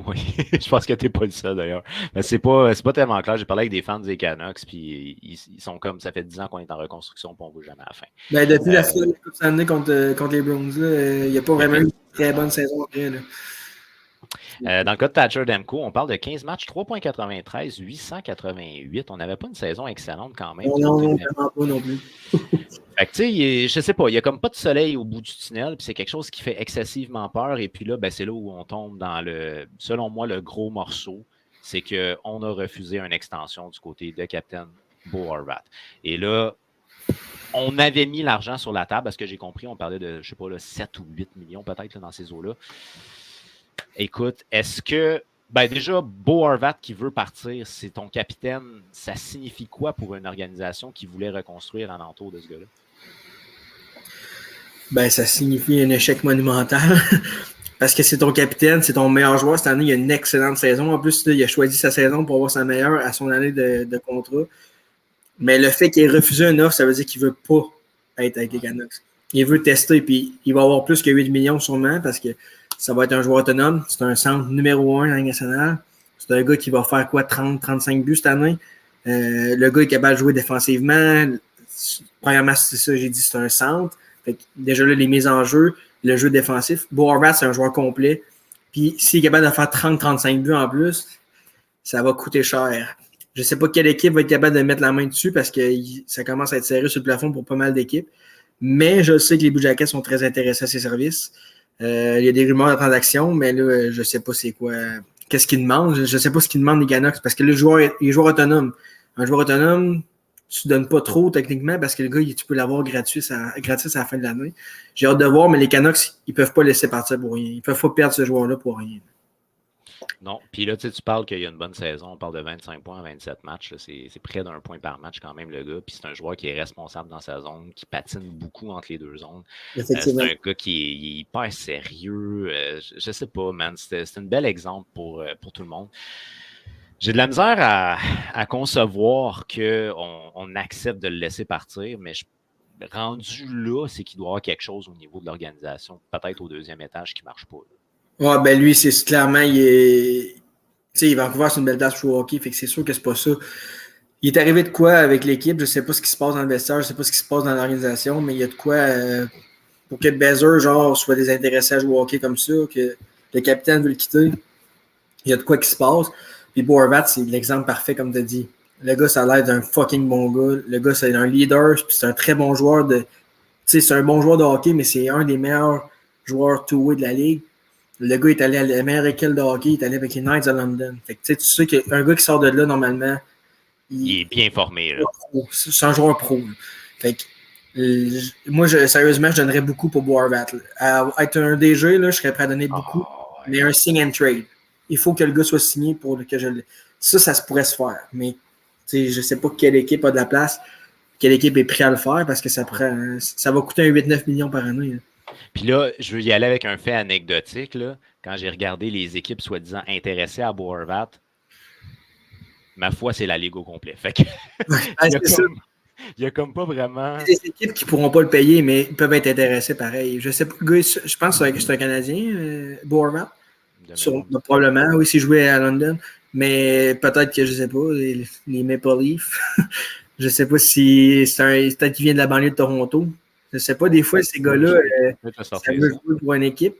oui, je pense que t'es pas le seul d'ailleurs. Mais c'est pas tellement clair. J'ai parlé avec des fans des Canucks, puis ils sont comme ça fait 10 ans qu'on est en reconstruction, puis on ne voit jamais à la fin. Ben, depuis la finale de la Coupe Stanley contre les Browns, il n'y a pas vraiment eu très bonne saison après. Là. Dans le cas de Thatcher Demko, on parle de 15 matchs, 3,93, 888. On n'avait pas une saison excellente quand même. Non, vraiment pas non plus. Fait que, tu sais, je sais pas, il n'y a comme pas de soleil au bout du tunnel, puis c'est quelque chose qui fait excessivement peur. Et puis là, ben, c'est là où on tombe dans selon moi, le gros morceau. C'est qu'on a refusé une extension du côté de Captain Bo Horvat. Et là, on avait mis l'argent sur la table, parce que j'ai compris, on parlait de, je sais pas, là, 7 ou 8 millions peut-être là, dans ces eaux-là. Écoute, est-ce que, ben déjà, Bo Horvat qui veut partir, c'est ton capitaine, ça signifie quoi pour une organisation qui voulait reconstruire en entour de ce gars-là? Ben, ça signifie un échec monumental. Parce que c'est ton capitaine, c'est ton meilleur joueur. Cette année, il a une excellente saison. En plus, là, il a choisi sa saison pour avoir sa meilleure à son année de contrat. Mais le fait qu'il ait refusé une offre, ça veut dire qu'il ne veut pas être avec les Canucks. Il veut tester, puis il va avoir plus que 8 millions sûrement parce que ça va être un joueur autonome. C'est un centre numéro 1 dans la Ligue nationale. C'est un gars qui va faire quoi, 30-35 buts cette année. Le gars est capable de jouer défensivement. Premièrement, c'est ça, j'ai dit, c'est un centre. Fait que déjà là, les mises en jeu, le jeu défensif. Bo Horvat, c'est un joueur complet. Puis s'il est capable de faire 30-35 buts en plus, ça va coûter cher. Je ne sais pas quelle équipe va être capable de mettre la main dessus parce que ça commence à être serré sur le plafond pour pas mal d'équipes. Mais je sais que les Blue Jackets sont très intéressés à ses services. Il y a des rumeurs de transactions, mais là, je ne sais pas c'est quoi. Qu'est-ce qu'ils demandent? Je ne sais pas ce qu'ils demandent les Canucks parce que le joueur est joueur autonome. Un joueur autonome, tu ne donnes pas trop techniquement parce que le gars, tu peux l'avoir gratis à la fin de l'année. J'ai hâte de voir, mais les Canucks, ils ne peuvent pas laisser partir pour rien. Ils ne peuvent pas perdre ce joueur-là pour rien. Non. Puis là, tu parles qu'il y a une bonne saison. On parle de 25 points en 27 matchs. C'est près d'1 point par match quand même, le gars. Puis c'est un joueur qui est responsable dans sa zone, qui patine beaucoup entre les deux zones. C'est un gars qui est hyper sérieux. Je sais pas, man. C'est un bel exemple pour tout le monde. J'ai de la misère à concevoir qu'on accepte de le laisser partir, mais rendu là, c'est qu'il doit y avoir quelque chose au niveau de l'organisation, peut-être au deuxième étage qui ne marche pas. Ouais, ben lui, c'est clairement, tu sais, Vancouver, c'est une belle place pour jouer au hockey, fait que c'est sûr que c'est pas ça. Il est arrivé de quoi avec l'équipe, je sais pas ce qui se passe dans le vestiaire, je sais pas ce qui se passe dans l'organisation, mais il y a de quoi pour que Bezer, genre, soit désintéressé à jouer au hockey comme ça, que le capitaine veut le quitter. Il y a de quoi qui se passe. Puis Bo Horvat, c'est l'exemple parfait, comme tu as dit. Le gars, ça a l'air d'un fucking bon gars. Le gars, c'est un leader, puis c'est un très bon joueur de. Tu sais, c'est un bon joueur de hockey, mais c'est un des meilleurs joueurs two-way de la ligue. Le gars est allé à la meilleure école de hockey, il est allé avec les Knights de London. Fait que, tu sais qu'un gars qui sort de là, normalement, il est bien formé. Là. C'est un joueur pro. Là. Fait que, moi, sérieusement, je donnerais beaucoup pour Bo Horvat. À être un DG, là, je serais prêt à donner beaucoup, mais un sign and trade. Il faut que le gars soit signé pour que je le. Ça se pourrait se faire. Mais je ne sais pas quelle équipe a de la place, quelle équipe est prête à le faire parce que ça va coûter un 8-9 millions par année. Là. Puis là, je veux y aller avec un fait anecdotique. Là. Quand j'ai regardé les équipes soi-disant intéressées à Bo Horvat, ma foi, c'est la Ligue au complet. Fait que il n'y a comme pas vraiment. Il y a des équipes qui ne pourront pas le payer, mais ils peuvent être intéressés pareil. Je sais pas, je pense que c'est un Canadien, Bo Horvat. Probablement, oui, s'il jouait à London. Mais peut-être que, je sais pas, les Maple Leafs. Je sais pas si peut-être qu'il vient de la banlieue de Toronto. Je sais pas, des fois, ces gars-là, ça veut jouer pour une équipe.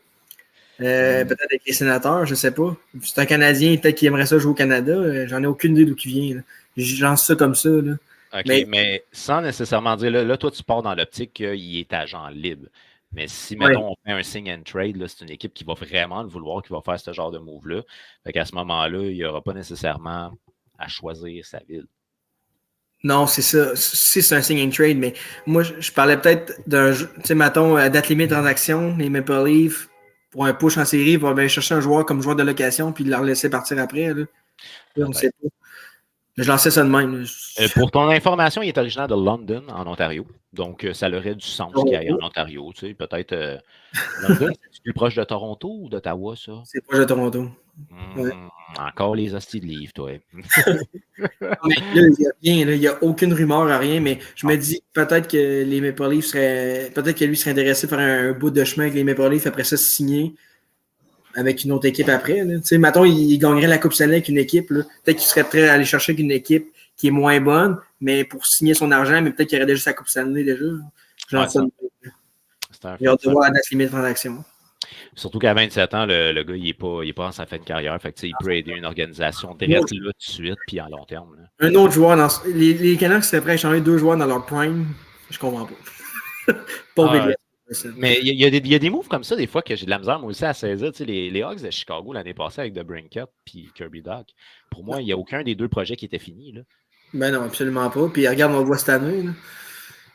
Peut-être avec les Sénateurs, je sais pas. C'est un Canadien, peut-être qu'il aimerait ça jouer au Canada. J'en ai aucune idée d'où il vient. Là. Je lance ça comme ça. Là. OK, mais sans nécessairement dire, là, toi, tu pars dans l'optique qu'il est agent libre. Mais si, mettons, on fait un sign and trade, là, c'est une équipe qui va vraiment le vouloir, qui va faire ce genre de move-là. Fait qu'à ce moment-là, il n'y aura pas nécessairement à choisir sa ville. Non, c'est ça. C'est un sign and trade, mais moi, je parlais peut-être d'un, tu sais, mettons, date limite transaction, les Maple Leafs, pour un push en série, vont aller chercher un joueur comme joueur de location, puis leur laisser partir après. Là. On ne sait pas. Je lançais ça de même. Pour ton information, il est originaire de London, en Ontario. Donc, ça aurait du sens qu'il aille en Ontario. Tu sais, peut-être. London, c'est plus proche de Toronto ou d'Ottawa, ça? C'est proche de Toronto. Ouais. Encore les hosties de livres, toi. Mais là, il n'y a aucune rumeur à rien, mais je me dis peut-être que les Maple Leafs peut-être que lui serait intéressé par un bout de chemin avec les Maple Leafs, après ça, signer avec une autre équipe après. Tu sais, mettons, il gagnerait la Coupe Stanley avec une équipe. Là. Peut-être qu'il serait prêt à aller chercher avec une équipe qui est moins bonne, mais pour signer son argent, mais peut-être qu'il aurait déjà sa Coupe Stanley déjà. Genre ça. J'ai hâte de voir la date limite de transaction. Surtout qu'à 27 ans, le gars, il n'est pas en sa fin de carrière. Fait que, il peut aider une organisation direct là, tout de suite, puis en long terme. Là. Un autre joueur dans. Les Canucks seraient prêts à échanger 2 joueurs dans leur prime. Je comprends pas. Pauvre Elias. Mais il y a des moves comme ça, des fois, que j'ai de la misère, moi aussi, à saisir. Tu sais, les Hawks de Chicago l'année passée avec DeBrincat puis Kirby Dach. Pour moi, il n'y a aucun des deux projets qui était fini. Là. Ben non, absolument pas. Puis regarde, on le voit cette année. Là.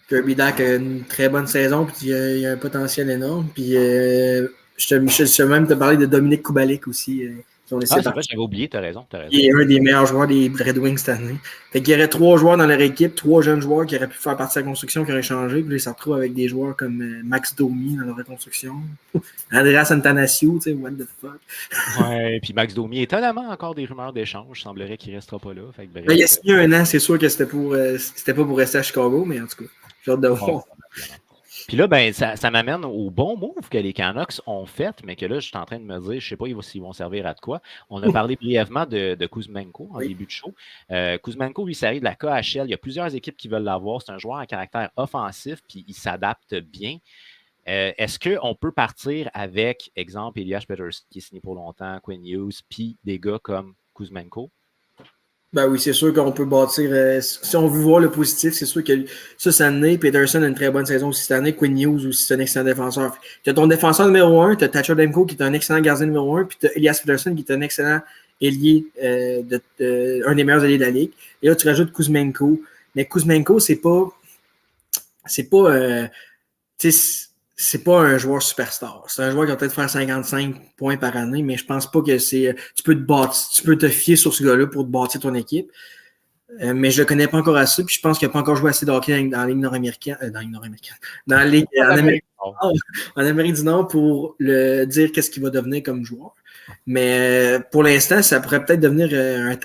Kirby Dach a une très bonne saison, puis il y a un potentiel énorme. Puis je vais même te parler de Dominique Kubalik aussi. Qui ont laissé c'est vrai, j'avais oublié, t'as raison. Il est un des meilleurs joueurs des Red Wings cette année. Fait qu'il y aurait 3 joueurs dans leur équipe, 3 jeunes joueurs qui auraient pu faire partie de la construction, qui auraient changé. Puis là, ils se retrouvent avec des joueurs comme Max Domi dans leur reconstruction. Andreas Antanasiou, tu sais, what the fuck. Ouais, puis Max Domi, étonnamment, encore des rumeurs d'échange. Il semblerait qu'il ne restera pas là. Fait que, il y a signé 1 an, c'est sûr que c'était pas pour rester à Chicago, mais en tout cas, j'ai hâte de voir. Puis là, ben, ça m'amène au bon move que les Canucks ont fait, mais que là, je suis en train de me dire, je ne sais pas s'ils vont servir à de quoi. On a parlé brièvement de Kuzmenko en début de show. Kuzmenko, lui, ça arrive de la KHL. Il y a plusieurs équipes qui veulent l'avoir. C'est un joueur à caractère offensif, puis il s'adapte bien. Est-ce qu'on peut partir avec, exemple, Elias Pettersson qui est signé pour longtemps, Quinn Hughes, puis des gars comme Kuzmenko? Ben oui, c'est sûr qu'on peut bâtir. Si on veut voir le positif, c'est sûr que ça, cette année, Peterson a une très bonne saison aussi cette année. Quinn Hughes aussi, c'est un excellent défenseur. Tu as ton défenseur numéro 1, tu as Thatcher Demko qui est un excellent gardien numéro 1, puis tu as Elias Peterson qui est un excellent ailier, un des meilleurs ailiers de la ligue. Et là, tu rajoutes Kuzmenko. Mais Kuzmenko, c'est pas un joueur superstar. C'est un joueur qui va peut-être faire 55 points par année, mais je pense pas que c'est. Tu peux te fier sur ce gars-là pour te bâtir ton équipe. Mais je le connais pas encore assez, puis je pense qu'il n'a pas encore joué assez de hockey dans la Ligue nord-américaine. Dans la Ligue en Amérique du Nord pour le dire qu'est-ce qu'il va devenir comme joueur. Mais pour l'instant, ça pourrait peut-être devenir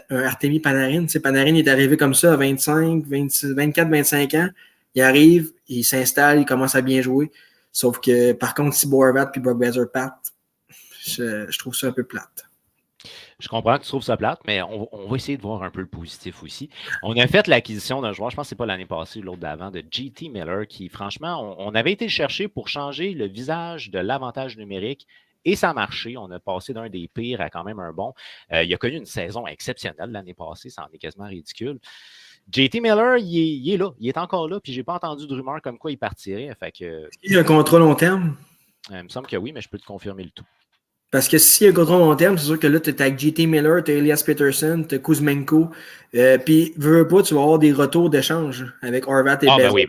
un Artemi Panarin. Tu sais, Panarin est arrivé comme ça à 24, 25 ans. Il arrive, il s'installe, il commence à bien jouer. Sauf que, par contre, si Boervat et Brock Besser partent, je trouve ça un peu plate. Je comprends que tu trouves ça plate, mais on va essayer de voir un peu le positif aussi. On a fait l'acquisition d'un joueur, je pense que ce n'est pas l'année passée ou l'autre d'avant, de JT Miller, qui, franchement, on avait été le chercher pour changer le visage de l'avantage numérique. Et ça a marché. On a passé d'un des pires à quand même un bon. Il a connu une saison exceptionnelle l'année passée. Ça en est quasiment ridicule. JT Miller, il est là. Il est encore là. Puis j'ai pas entendu de rumeur comme quoi il partirait. Fait que, il y a un contrat long terme? Il me semble que oui, mais je peux te confirmer le tout. Parce que s'il y a un contrat long terme, c'est sûr que là, tu es avec JT Miller, tu as Elias Peterson, tu as Kuzmenko. Puis, veux pas, tu vas avoir des retours d'échange avec Horvat et Ben oui.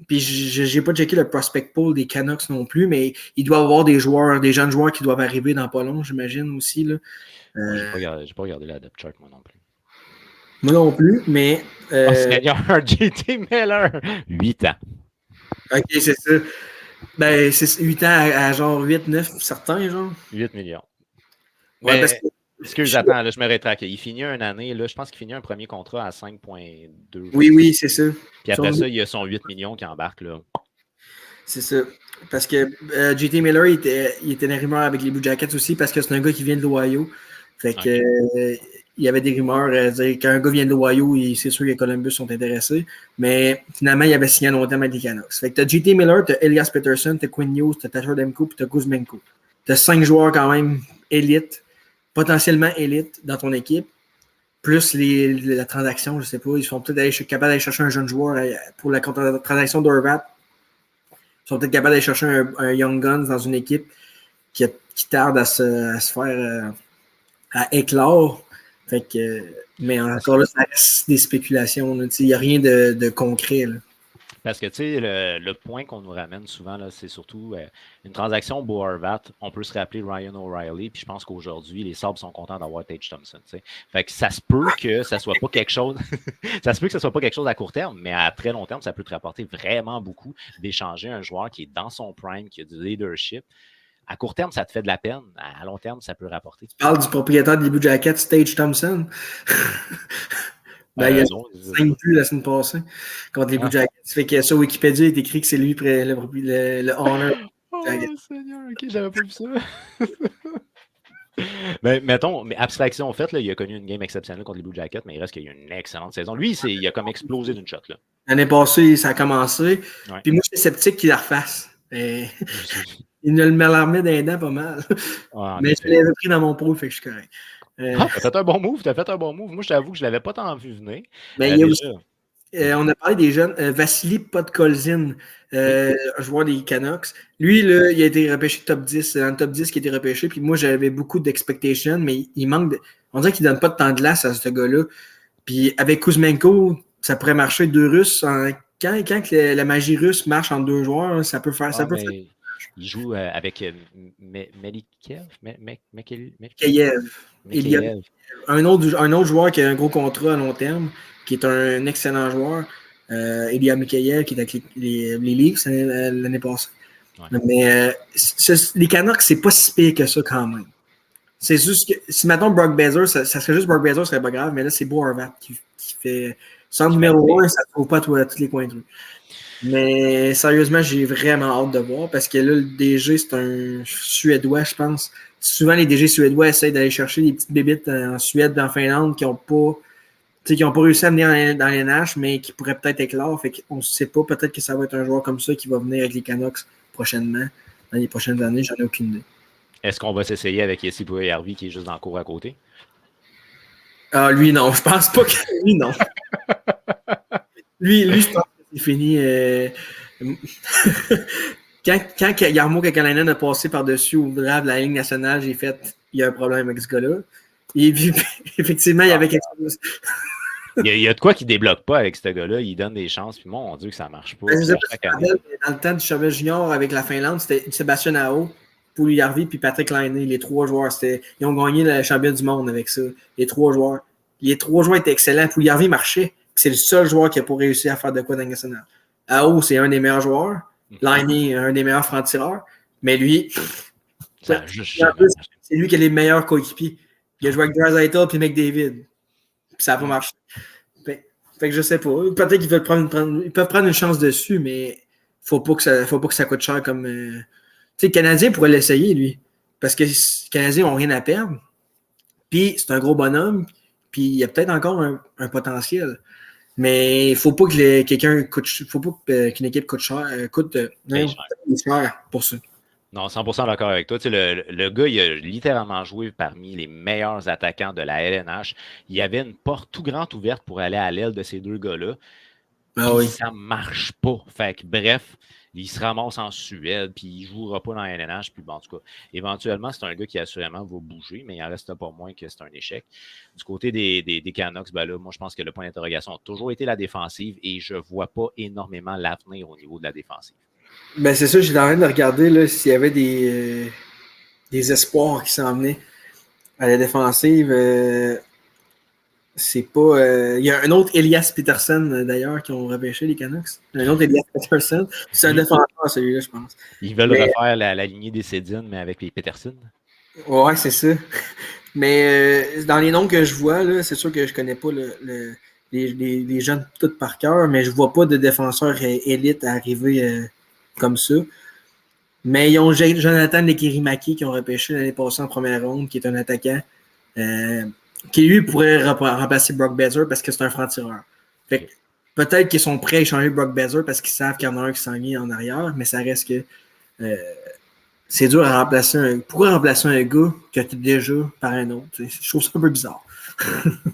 Puis, j'ai pas checké le prospect pool des Canucks non plus, mais il doit y avoir des jeunes joueurs qui doivent arriver dans pas long, j'imagine aussi. Là. J'ai pas regardé la depth chart, moi non plus. Moi non plus, mais. Seigneur, JT Miller, 8 ans. Ok, c'est ça. Ben, c'est 8 ans à genre 8, 9, certains, genre. 8 millions. Ouais, mais, excuse, attends, là, je me rétracte. Il finit une année, là, je pense qu'il finit un premier contrat à 5,2. Oui, c'est ça. Puis après ça, il y a son 8 millions qui embarque, là. C'est ça. Parce que JT Miller, il était dans les rumeurs avec les Blue Jackets aussi, parce que c'est un gars qui vient de l'Ohio. Fait que il y avait des rumeurs, quand un gars vient de l'Ohio, c'est sûr que Columbus sont intéressés. Mais finalement, il avait signé à long terme avec les Canucks. Fait que t'as JT Miller, t'as Elias Peterson, t'as Quinn Hughes, t'as Thatcher Demko, puis t'as Kuzmenko. T'as 5 joueurs quand même élites, potentiellement élites dans ton équipe. Plus la transaction, je sais pas, ils sont peut-être capables d'aller chercher un jeune joueur pour la transaction d'Horvat. Ils sont peut-être capables d'aller chercher un Young Guns dans une équipe qui tarde à se faire à éclore. Fait que, mais encore là, ça reste des spéculations. Il n'y a rien de concret. Là. Parce que, tu sais, le point qu'on nous ramène souvent, là, c'est surtout une transaction Boervat. On peut se rappeler Ryan O'Reilly, puis je pense qu'aujourd'hui, les Sabres sont contents d'avoir Tage Thompson. T'sais. Fait que ça se peut que ça soit pas quelque chose. Ça se peut que ça soit pas quelque chose à court terme, mais à très long terme, ça peut te rapporter vraiment beaucoup d'échanger un joueur qui est dans son prime, qui a du leadership. À court terme, ça te fait de la peine. À long terme, ça peut rapporter. Tu parles du propriétaire des Blue Jackets, Tage Thompson. Il y a 5 buts la semaine passée contre les Blue Jackets. Fait que sur Wikipédia, il est écrit que c'est lui le owner. Oh, Seigneur, ok, j'avais pas vu ça. Mais mettons, abstraction faite, là, il a connu une game exceptionnelle contre les Blue Jackets, mais il reste qu'il y a une excellente saison. Lui, il a comme explosé d'une shot. L'année passée, ça a commencé. Ouais. Puis moi, j'étais sceptique qu'il la refasse. Il me l'alarmait d'un dents pas mal. Ouais, mais je l'avais pris dans mon pot, fait que je suis correct. T'as fait un bon move, Moi, je t'avoue que je ne l'avais pas tant vu venir. Mais il y a Déjà. aussi, on a parlé des jeunes. Vassili Podkolzin, joueur des Canucks. Lui, là, il a été repêché top 10. Dans le top 10 qui a été repêché. Puis moi, j'avais beaucoup d'expectations, mais il manque de... On dirait qu'il ne donne pas de temps de glace à ce gars-là. Puis avec Kuzmenko, ça pourrait marcher deux Russes. Quand la magie russe marche en deux joueurs, ça peut faire. Il joue avec Melikev. Mikheyev. Il y a un autre joueur qui a un gros contrat à long terme, qui est un excellent joueur. Ilya Mikheyev, qui est avec les Leafs l'année passée. Ouais. Mais les Canucks, c'est pas si pire que ça quand même. C'est juste que si maintenant Brock Besser, ça serait juste Brock Besser, ce serait pas grave, mais là, c'est Bo Horvat qui fait sans numéro 1, ça ne trouve pas à tous les coins de rue. Mais sérieusement, j'ai vraiment hâte de voir parce que là, le DG, c'est un Suédois, je pense. Souvent, les DG suédois essayent d'aller chercher des petites bébites en Suède, en Finlande, qui n'ont pas réussi à venir dans les NH, mais qui pourraient peut-être éclore. Fait qu'on ne sait pas, peut-être que ça va être un joueur comme ça qui va venir avec les Canucks prochainement, dans les prochaines années, j'en ai aucune idée. Est-ce qu'on va s'essayer avec Jesse Puyarvi qui est juste dans le cours à côté? Ah, lui, non. Je pense pas que lui, non. lui, je pense que c'est fini. Quand Jarmo Kekalainen a passé par-dessus au draft de la Ligue nationale, j'ai fait il y a un problème avec ce gars-là. Et puis, effectivement, il y avait quelque chose. Il y a de quoi qui ne débloque pas avec ce gars-là. Il donne des chances, puis mon Dieu que ça ne marche pas. Dans le temps du Chauvet Junior avec la Finlande, c'était Sébastien Aho, Puljujarvi puis Patrick Laine, les trois joueurs. Ils ont gagné le championnat du monde avec ça. Les trois joueurs. Les trois joueurs étaient excellents. Puljujarvi marchait. C'est le seul joueur qui n'a pas réussi à faire de quoi dans le national. Aho, c'est un des meilleurs joueurs. Laine, un des meilleurs francs-tireurs. Mais lui, c'est lui qui a les meilleurs coéquipiers. Il a joué avec Draisaitl et McDavid. Puis ça n'a pas marché. Fait que je sais pas. Peut-être qu'ils peuvent prendre une chance dessus, mais faut pas que ça coûte cher comme. Tu sais, le Canadien pourrait l'essayer, lui. Parce que les Canadiens n'ont rien à perdre. Puis c'est un gros bonhomme. Puis il y a peut-être encore un potentiel. Mais il ne faut pas que quelqu'un coûte. Faut pas qu'une équipe coûte cher. Cher pour ça. Non, 100% d'accord avec toi. Tu sais, le gars, il a littéralement joué parmi les meilleurs attaquants de la LNH. Il y avait une porte tout grande ouverte pour aller à l'aile de ces deux gars-là. Ah oui. Ça ne marche pas. Fait que, bref, il se ramasse en Suède, puis il ne jouera pas dans la LNH. Puis, bon, en tout cas, éventuellement, c'est un gars qui assurément va bouger, mais il n'en reste pas moins que c'est un échec. Du côté des Canucks, ben là, moi, je pense que le point d'interrogation a toujours été la défensive et je ne vois pas énormément l'avenir au niveau de la défensive. Ben c'est ça, j'étais en train de regarder s'il y avait des espoirs qui s'en venaient à la défensive. C'est pas. Il y a un autre Elias Pettersson, d'ailleurs, qui ont repêché les Canucks. Un autre Elias Pettersson. C'est un défenseur, celui-là, je pense. Ils veulent refaire la lignée des Cédines, mais avec les Pettersson. Ouais, c'est ça. Mais dans les noms que je vois, là, c'est sûr que je connais pas les jeunes tout par cœur, mais je vois pas de défenseur élite arriver comme ça. Mais ils ont Jonathan Lekirimaki qui ont repêché l'année passée en première ronde, qui est un attaquant qui lui pourrait remplacer Brock Besser parce que c'est un franc-tireur. Fait que peut-être qu'ils sont prêts à échanger Brock Besser parce qu'ils savent qu'il y en a un qui s'en vient en arrière, mais ça reste que c'est dur à remplacer pourquoi remplacer un gars que tu as déjà par un autre? Je trouve ça un peu bizarre.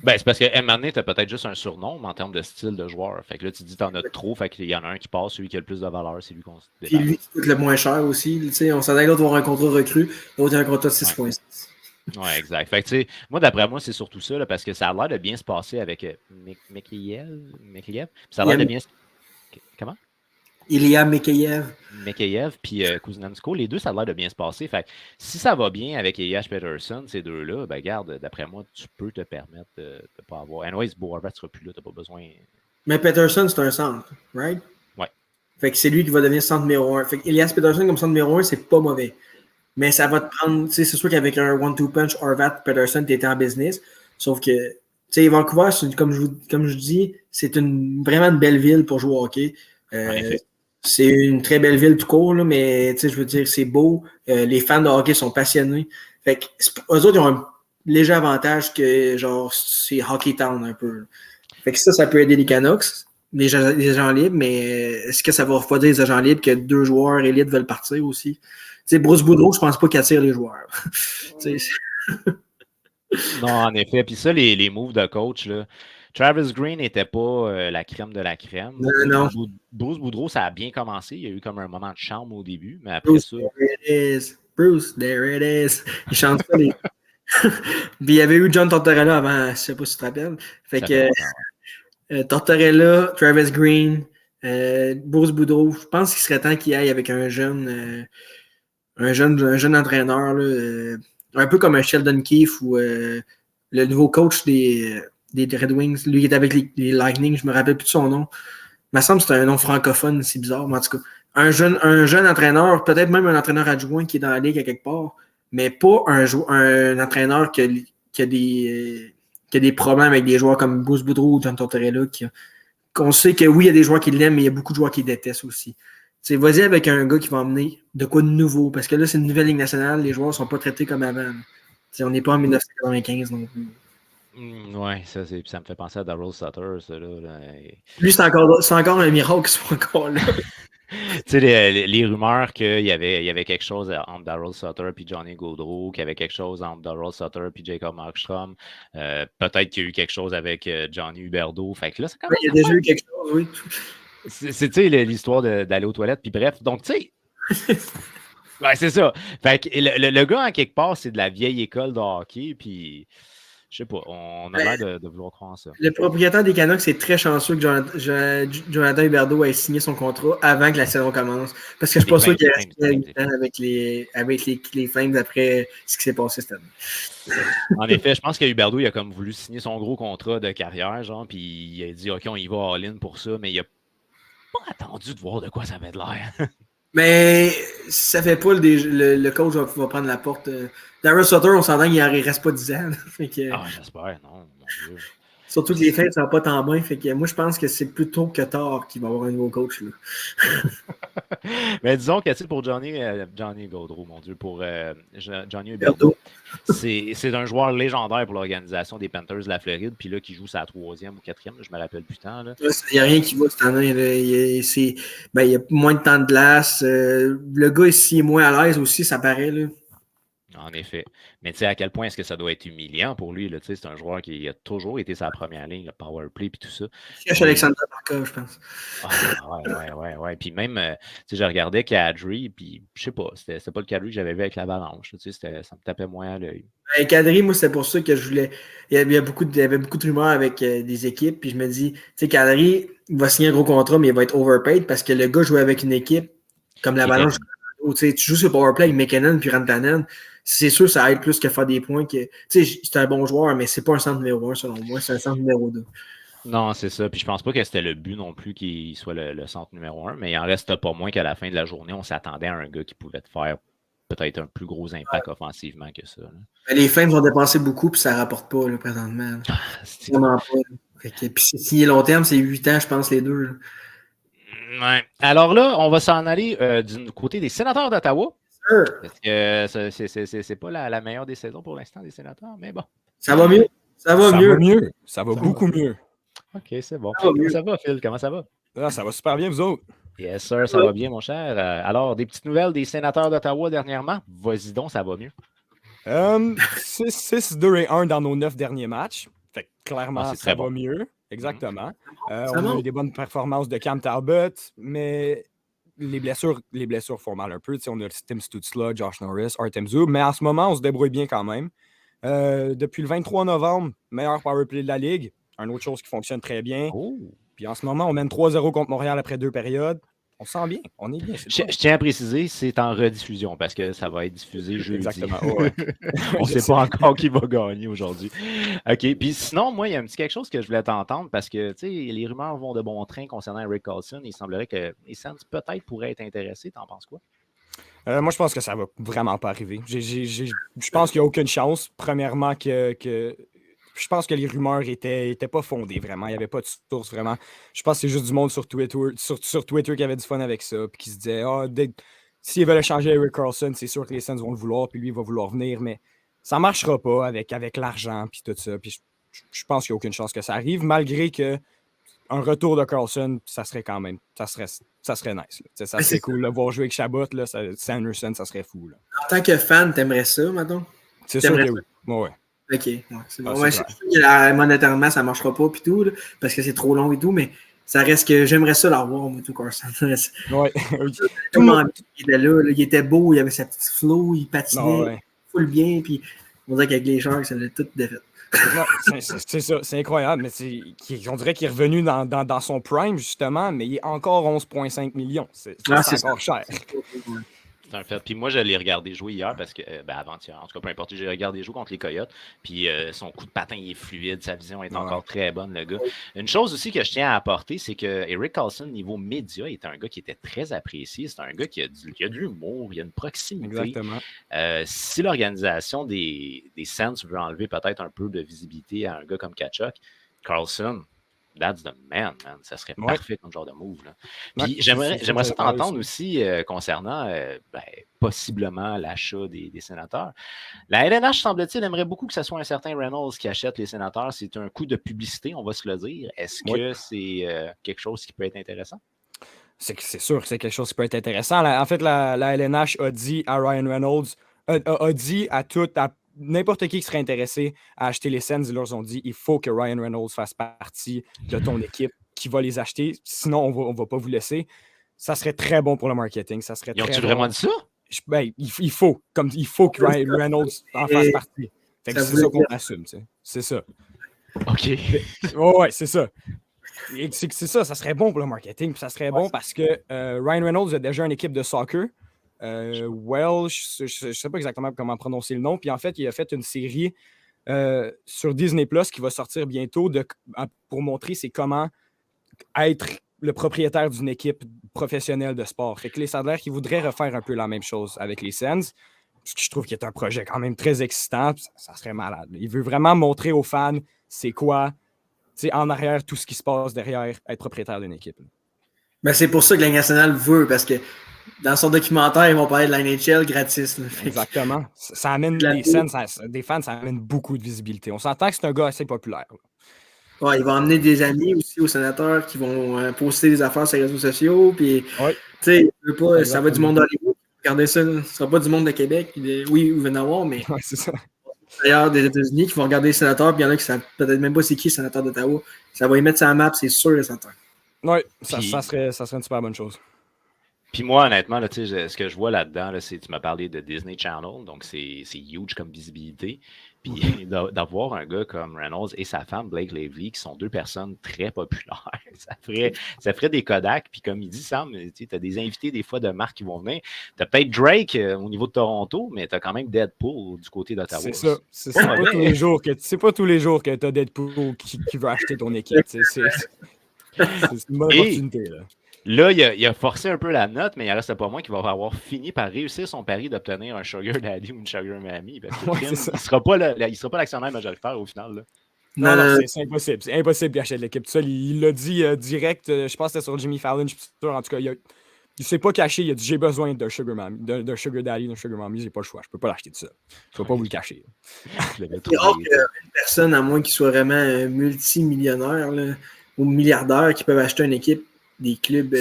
Ben, c'est parce qu'à un moment donné, tu as peut-être juste un surnom en termes de style de joueur. Fait que là, tu dis t'en as trop, fait qu'il y en a un qui passe, celui qui a le plus de valeur, c'est lui qu'on se débarque. Puis lui qui coûte le moins cher aussi. On s'attend que l'autre va avoir un contrat recru, l'autre a un contrat de 6,6. Oui, exact. Fait que, moi, d'après moi, c'est surtout ça, là, parce que ça a l'air de bien se passer avec Mikheyev. Ça a l'air de bien se... Comment? Ilya Mikheyev. Puis Kuznansko, les deux, ça a l'air de bien se passer. Fait que, si ça va bien avec Elias Pettersson, ces deux-là, ben garde, d'après moi, tu peux te permettre de ne pas avoir. Anyways, Bo Horvat ne sera plus là, tu n'as pas besoin. Mais Pettersson, c'est un centre, right? Ouais. Fait que c'est lui qui va devenir centre numéro 1. Fait que Elias Pettersson comme centre numéro 1, c'est pas mauvais. Mais ça va te prendre, tu sais, c'est sûr qu'avec un 1-2 punch, Horvat, Pettersson, tu étais en business. Sauf que, tu sais, Vancouver, comme je dis, c'est vraiment une belle ville pour jouer au hockey. C'est une très belle ville tout court, là, mais tu sais, je veux dire, c'est beau. Les fans de hockey sont passionnés. Fait que, eux autres, ils ont un léger avantage que, genre, c'est Hockey Town un peu. Fait que ça peut aider les Canucks, les agents libres, mais est-ce que ça va refroidir les agents libres que deux joueurs élites veulent partir aussi? sais, Bruce Boudreau, je pense pas qu'il attire les joueurs. Non, en effet. Puis ça, les moves de coach, là, Travis Green n'était pas la crème de la crème. Non. Bruce Boudreau, ça a bien commencé. Il y a eu comme un moment de charme au début, mais après Bruce, ça. there it is. Bruce, there it is. Il chante ça. Puis il y avait eu John Tortorella avant, je sais pas si tu te rappelles. Fait que Tortorella, Travis Green, Bruce Boudreau, je pense qu'il serait temps qu'il aille avec un jeune entraîneur, là, un peu comme un Sheldon Keefe ou le nouveau coach des Red Wings, lui qui est avec les Lightning, je me rappelle plus de son nom. Il me semble que c'est un nom francophone, c'est bizarre, mais en tout cas, un jeune entraîneur, peut-être même un entraîneur adjoint qui est dans la ligue à quelque part, mais pas un entraîneur qui a des problèmes avec des joueurs comme Bruce Boudreau ou John Tortorella, qu'on sait que oui, il y a des joueurs qui l'aiment, mais il y a beaucoup de joueurs qui le détestent aussi. T'sais, vas-y avec un gars qui va emmener de quoi de nouveau, parce que là, c'est une nouvelle ligue nationale, les joueurs ne sont pas traités comme avant. T'sais, on n'est pas en 1995 non plus. Ouais, ça me fait penser à Darryl Sutter, ça là. Lui, c'est encore un miracle qu'il soit encore là. Tu sais, les rumeurs qu'il y avait quelque chose entre Darryl Sutter et Johnny Gaudreau, qu'il y avait quelque chose entre Darryl Sutter et Jacob Markstrom. Peut-être qu'il y a eu quelque chose avec Johnny Huberdeau. Fait que là, il y a déjà eu quelque chose, oui. C'est l'histoire d'aller aux toilettes, puis bref. Donc, tu sais. Ouais, c'est ça. Fait que le gars, en quelque part, c'est de la vieille école de hockey, puis je sais pas, on a l'air de vouloir croire en ça. Le propriétaire des Canucks est très chanceux que Jonathan Huberdeau ait signé son contrat avant que la saison commence. Parce que je ne suis pas sûr qu'il ait resté avec les Flames après ce qui s'est passé cette année. En effet, je pense que Huberdeau, il a comme voulu signer son gros contrat de carrière, genre, puis il a dit, OK, on y va all-in pour ça, mais il a pas attendu de voir de quoi ça avait de l'air. Mais ça fait pas le coach va prendre la porte. Darryl Sutter, on s'entend qu'il ne reste pas 10 ans. J'espère, non, mon Dieu. Surtout que les fêtes, ça va pas tant bien. Fait que moi, je pense que c'est plutôt que tard qu'il va avoir un nouveau coach. Là. Mais disons que pour Johnny Gaudreau, mon Dieu, pour Johnny Huberdeau, c'est un joueur légendaire pour l'organisation des Panthers de la Floride, puis là, qui joue sa 3e ou 4e, je me rappelle plus tant. Il n'y a rien qui va cette année. Il y a moins de temps de glace. Le gars ici est moins à l'aise aussi, ça paraît. Là. En effet. Mais tu sais, à quel point est-ce que ça doit être humiliant pour lui? C'est un joueur qui a toujours été sa première ligne, le power play et tout ça. Cherche Alexander Barkov, je pense. Ouais. Puis même, je regardais Kadri, puis je sais pas, c'était pas le Kadri que j'avais vu avec l'Avalanche. Ça me tapait moins à l'œil. Kadri, moi, c'est pour ça que je voulais. Il y avait beaucoup de rumeurs avec des équipes, puis je me dis, tu sais, Kadri, il va signer un gros contrat, mais il va être overpaid parce que le gars jouait avec une équipe comme l'Avalanche. Tu joues sur Powerplay avec McKinnon puis Rantanen. C'est sûr, ça aide plus que faire des points. C'est un bon joueur, mais c'est pas un centre numéro 1 selon moi, c'est un centre numéro 2. Non, c'est ça. Puis je pense pas que c'était le but non plus qu'il soit le centre numéro 1, mais il en reste pas moins qu'à la fin de la journée, on s'attendait à un gars qui pouvait faire peut-être un plus gros impact offensivement que ça. Là. Les Flames ont dépensé beaucoup, puis ça rapporte pas là, présentement. Vraiment pas. Puis c'est signé long terme, c'est 8 ans, je pense, les deux. Là. Ouais. Alors là, on va s'en aller du côté des Sénateurs d'Ottawa. Parce que c'est pas la meilleure des saisons pour l'instant des Sénateurs, mais bon. Ça va mieux. Ça va mieux. Ça va beaucoup mieux. OK, c'est bon. Comment ça va, Phil? Comment ça va? Ah, ça va super bien, vous autres. Yes, sir, ça va bien, mon cher. Alors, des petites nouvelles des Sénateurs d'Ottawa dernièrement? Vas-y donc, ça va mieux. 6-2-1 dans nos 9 derniers matchs. Fait que clairement, ça va mieux. Exactement. On a eu des bonnes performances de Cam Talbot, mais les blessures font mal un peu. On a Tim Stützle, Josh Norris, Artem Zub, mais en ce moment, on se débrouille bien quand même. Depuis le 23 novembre, meilleur powerplay de la Ligue. Une autre chose qui fonctionne très bien. Oh. Puis en ce moment, on mène 3-0 contre Montréal après 2 périodes. On se sent bien, on est bien. Je tiens à préciser, c'est en rediffusion parce que ça va être diffusé jeudi. Exactement. Ouais. On ne sait pas encore qui va gagner aujourd'hui. OK. Puis sinon, moi, il y a un petit quelque chose que je voulais t'entendre parce que les rumeurs vont de bon train concernant Erik Karlsson. Il semblerait que les Sens peut-être pourraient être intéressés. T'en penses quoi? Moi, je pense que ça va vraiment pas arriver. Je pense qu'il n'y a aucune chance. Premièrement, je pense que les rumeurs étaient pas fondées, vraiment. Il n'y avait pas de source, vraiment. Je pense que c'est juste du monde sur Twitter qui avait du fun avec ça, puis qui se disait s'ils veulent changer Erik Karlsson, c'est sûr que les Sens vont le vouloir, puis lui, il va vouloir venir, mais ça ne marchera pas avec l'argent, puis tout ça. Puis je pense qu'il n'y a aucune chance que ça arrive, malgré que un retour de Carlson, ça serait quand même, ça serait nice. Ça serait cool de voir jouer avec Chabot, là, Sanderson, ça serait fou. Là. En tant que fan, t'aimerais ça, mettons? C'est sûr que oui. Ouais. Ok, c'est bon. Ah, c'est sûr que monétairement, ça marchera pas puis tout, là, parce que c'est trop long et tout, mais ça reste que j'aimerais ça l'avoir, moi, tout Carlson. Ouais. Tout le monde était là, il était beau, il avait sa petite flow, il patinait full bien, puis on dirait qu'avec les Sharks, ça l'a tout défait. C'est ça, c'est incroyable, mais on dirait qu'il est revenu dans son prime, justement, mais il est encore 11,5 millions. C'est encore cher. C'est un fait. Puis moi, je l'ai regardé jouer hier parce que, avant-hier, en tout cas, peu importe, j'ai regardé jouer contre les Coyotes. Puis son coup de patin, il est fluide, sa vision est encore très bonne, le gars. Une chose aussi que je tiens à apporter, c'est que Erik Karlsson, niveau média, était un gars qui était très apprécié. C'est un gars qui a de l'humour, il a une proximité. Exactement. Si l'organisation des Sens veut enlever peut-être un peu de visibilité à un gars comme Tkachuk, Karlsson, that's the man. Ça serait parfait comme genre de move. Là. Puis j'aimerais ça t'entendre aussi concernant possiblement l'achat des sénateurs. La LNH, semble-t-il, aimerait beaucoup que ce soit un certain Reynolds qui achète les sénateurs. C'est un coup de publicité, on va se le dire. Est-ce que c'est quelque chose qui peut être intéressant? C'est sûr que c'est quelque chose qui peut être intéressant. En fait, la LNH a dit à Ryan Reynolds, a dit à n'importe qui serait intéressé à acheter les Sens, ils leur ont dit il faut que Ryan Reynolds fasse partie de ton équipe qui va les acheter, sinon on va pas vous laisser. Ça serait très bon pour le marketing. Ils ont-tu vraiment dit ça? Il faut que Ryan Reynolds en fasse partie. Fait que c'est ça qu'on assume. C'est ça. OK. Ouais, c'est ça. C'est ça, ça serait bon pour le marketing. Puis ça serait bon parce que Ryan Reynolds a déjà une équipe de soccer. Je ne sais pas exactement comment prononcer le nom. Puis en fait, il a fait une série sur Disney Plus qui va sortir bientôt pour montrer c'est comment être le propriétaire d'une équipe professionnelle de sport. Fait que les Sadler qui voudraient refaire un peu la même chose avec les Sens, ce que je trouve qu'il est un projet quand même très excitant, ça serait malade. Il veut vraiment montrer aux fans c'est quoi, en arrière, tout ce qui se passe derrière, être propriétaire d'une équipe. Ben, c'est pour ça que la nationale veut, parce que dans son documentaire, ils vont parler de la NHL gratis. Là. Exactement. Ça amène des fans, ça amène beaucoup de visibilité. On s'entend que c'est un gars assez populaire. Ouais, il va emmener des amis aussi aux sénateurs qui vont poster des affaires sur les réseaux sociaux. Puis, ça va du monde d'Hollywood. Regardez ça, ce ne sera pas du monde de Québec. Oui, il va y en avoir, mais c'est ça. D'ailleurs, des États-Unis qui vont regarder les sénateurs, puis il y en a qui ne savent peut-être même pas c'est qui le sénateur d'Ottawa. Ça va y mettre sur la map, c'est sûr, les sénateurs. Oui, ça serait une super bonne chose. Puis moi, honnêtement, là, ce que je vois là-dedans, là, c'est tu m'as parlé de Disney Channel, donc c'est huge comme visibilité. Puis d'avoir un gars comme Reynolds et sa femme, Blake Lively, qui sont deux personnes très populaires, ça ferait des Kodak. Puis comme il dit, Sam, tu as des invités des fois de marques qui vont venir. Tu as peut-être Drake au niveau de Toronto, mais tu as quand même Deadpool du côté d'Ottawa. C'est ça. C'est pas tous les jours que tu as Deadpool qui veut acheter ton équipe. C'est une bonne opportunité. Là, il a forcé un peu la note, mais il reste pas moins qu'il va avoir fini par réussir son pari d'obtenir un Sugar Daddy ou une Sugar Mammy. Parce que il ne sera pas l'actionnaire majoritaire au final. Là. Non, c'est impossible. C'est impossible qu'il achète l'équipe tout seul. Il l'a dit direct, je pense que c'était sur Jimmy Fallon, je suis sûr. En tout cas, il ne s'est pas caché. Il a dit j'ai besoin d'un Sugar Mammy, d'un Sugar Daddy, d'un Sugar Mammy. J'ai pas le choix. Je ne peux pas l'acheter tout seul. Je ne peux pas vous le cacher. C'est rare qu'une personne, à moins qu'il soit vraiment multimillionnaire là, ou milliardaire, qui peuvent acheter une équipe. Des clubs.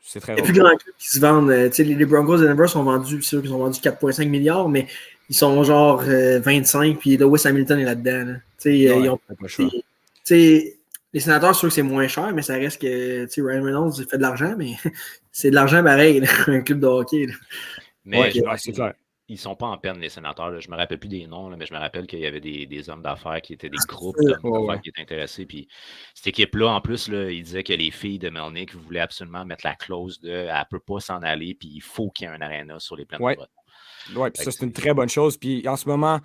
C'est très les plus grands clubs qui se vendent. Les Broncos de Denver sont vendus, c'est sûr qu'ils ont vendu 4,5 milliards, mais ils sont genre 25, puis Lewis Hamilton est là-dedans. Là. Ils ont pas le choix. Les sénateurs, c'est sûr que c'est moins cher, mais ça reste que Ryan Reynolds fait de l'argent, mais c'est de l'argent pareil, là, un club de hockey. Là. Mais c'est clair. Ils ne sont pas en peine, les sénateurs. Là. Je ne me rappelle plus des noms, là, mais je me rappelle qu'il y avait des hommes d'affaires qui étaient des groupes d'hommes d'affaires qui étaient intéressés. Puis cette équipe-là, en plus, là, il disait que les filles de Melnyk voulaient absolument mettre la clause de elle ne peut pas s'en aller, puis il faut qu'il y ait un aréna sur les plaines de Breton. Oui, ça, c'est une très bonne chose. Puis en ce moment,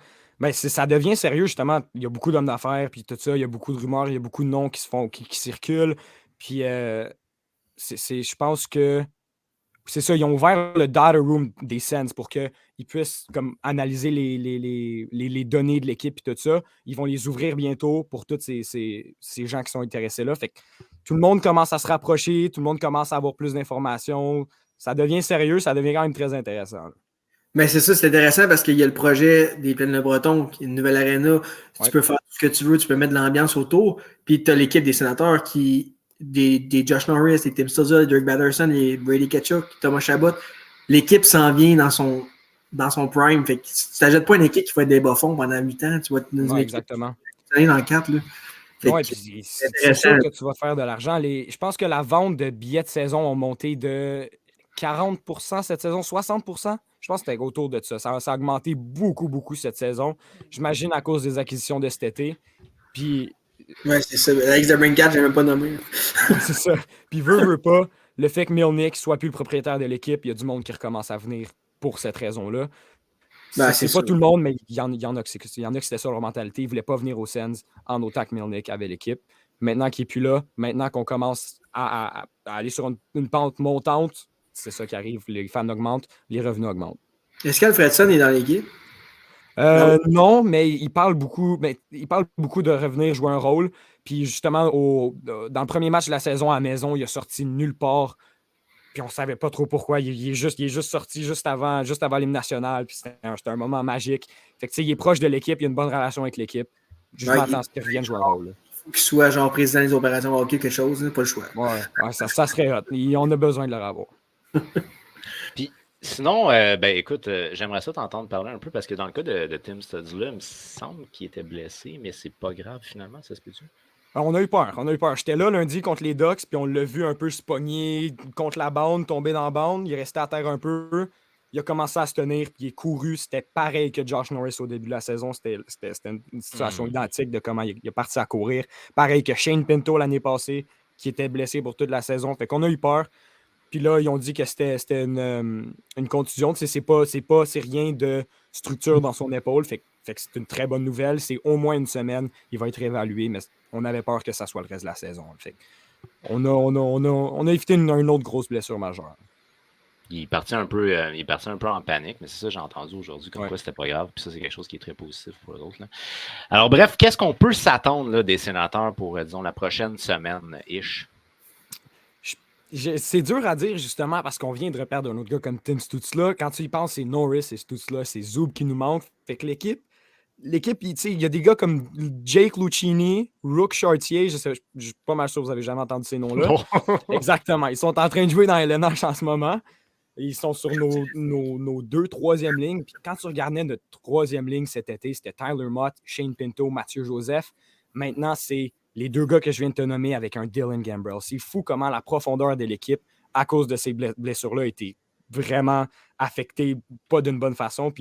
ça devient sérieux, justement. Il y a beaucoup d'hommes d'affaires, puis tout ça. Il y a beaucoup de rumeurs, il y a beaucoup de noms qui circulent. Puis je pense que c'est ça, ils ont ouvert le data room des Sens pour qu'ils puissent comme, analyser les données de l'équipe et tout ça. Ils vont les ouvrir bientôt pour tous ces gens qui sont intéressés là. Fait que tout le monde commence à se rapprocher, tout le monde commence à avoir plus d'informations. Ça devient sérieux, ça devient quand même très intéressant. Là. Mais c'est ça, c'est intéressant parce qu'il y a le projet des Plaines-le-Breton, qui est une nouvelle aréna. Tu peux faire ce que tu veux, tu peux mettre de l'ambiance autour. Puis tu as l'équipe des sénateurs des Josh Norris, des Tim Stützle, Derek Batterson, les Brady Tkachuk, Thomas Chabot. L'équipe s'en vient dans son prime. Fait que tu t'achètes pas une équipe qui va être des bas-fonds pendant 8 ans. Tu vas être dans une équipe exactement. qui va dans le 4. Là. Oui, puis c'est sûr que tu vas faire de l'argent. Je pense que la vente de billets de saison a monté de 40% cette saison, 60%. Je pense que c'était autour de ça. Ça a augmenté beaucoup, beaucoup cette saison. J'imagine à cause des acquisitions de cet été. Puis. Ouais, c'est ça. Alex DeBrincat, je n'ai même pas nommé. C'est ça. Puis veut pas, le fait que Milnick soit plus le propriétaire de l'équipe, il y a du monde qui recommence à venir pour cette raison-là. C'est pas tout le monde, mais il y en a qui c'était ça leur mentalité. Ils ne voulaient pas venir aux Sens en autant que Milnick avait l'équipe. Maintenant qu'il n'est plus là, maintenant qu'on commence à aller sur une pente montante, c'est ça qui arrive. Les fans augmentent, les revenus augmentent. Est-ce qu'Alfredson est dans l'équipe? Non, mais il parle beaucoup de revenir jouer un rôle. Puis justement, dans le premier match de la saison à la maison, il a sorti nulle part. Puis on ne savait pas trop pourquoi. Il est juste sorti juste avant l'hymne national. Puis c'était un moment magique. Fait que, il est proche de l'équipe, il a une bonne relation avec l'équipe. Juste attends qu'il revienne jouer un rôle. Il faut qu'il soit genre président des opérations hockey, quelque chose, pas le choix. Ouais, ça serait hot. On a besoin de le revoir. Puis sinon, écoute, j'aimerais ça t'entendre parler un peu parce que dans le cas de Tim Stützle, il me semble qu'il était blessé, mais c'est pas grave finalement, ça se peut-tu? On a eu peur. J'étais là lundi contre les Ducks, puis on l'a vu un peu se pogner contre la bande, tomber dans la bande. Il est resté à terre un peu. Il a commencé à se tenir, puis il est couru. C'était pareil que Josh Norris au début de la saison. C'était une situation identique de comment il est parti à courir. Pareil que Shane Pinto l'année passée, qui était blessé pour toute la saison. Fait qu'on a eu peur. Puis là, ils ont dit que c'était une contusion. C'est rien de structure dans son épaule. Fait que c'est une très bonne nouvelle. C'est au moins une semaine. Il va être réévalué, mais on avait peur que ça soit le reste de la saison. Fait on a évité une autre grosse blessure majeure. Il est parti un peu en panique, mais c'est ça que j'ai entendu aujourd'hui, comme quoi c'était pas grave. Puis ça, c'est quelque chose qui est très positif pour eux autres. Là. Alors bref, qu'est-ce qu'on peut s'attendre là, des sénateurs pour, disons, la prochaine semaine-ish? C'est dur à dire, justement, parce qu'on vient de reperdre un autre gars comme Tim Stützle. Quand tu y penses, c'est Norris, c'est Stützle, c'est Zub qui nous manque. Fait que l'équipe, il y a des gars comme Jake Lucchini, Rook Chartier, je suis pas mal sûr que vous avez jamais entendu ces noms-là. Exactement. Ils sont en train de jouer dans LNH en ce moment. Ils sont sur nos deux troisième lignes. Puis quand tu regardais notre troisième ligne cet été, c'était Tyler Mott, Shane Pinto, Mathieu Joseph. Maintenant, c'est les deux gars que je viens de te nommer avec un Dylan Gambrell. C'est fou comment la profondeur de l'équipe, à cause de ces blessures-là, a été vraiment affectée, pas d'une bonne façon.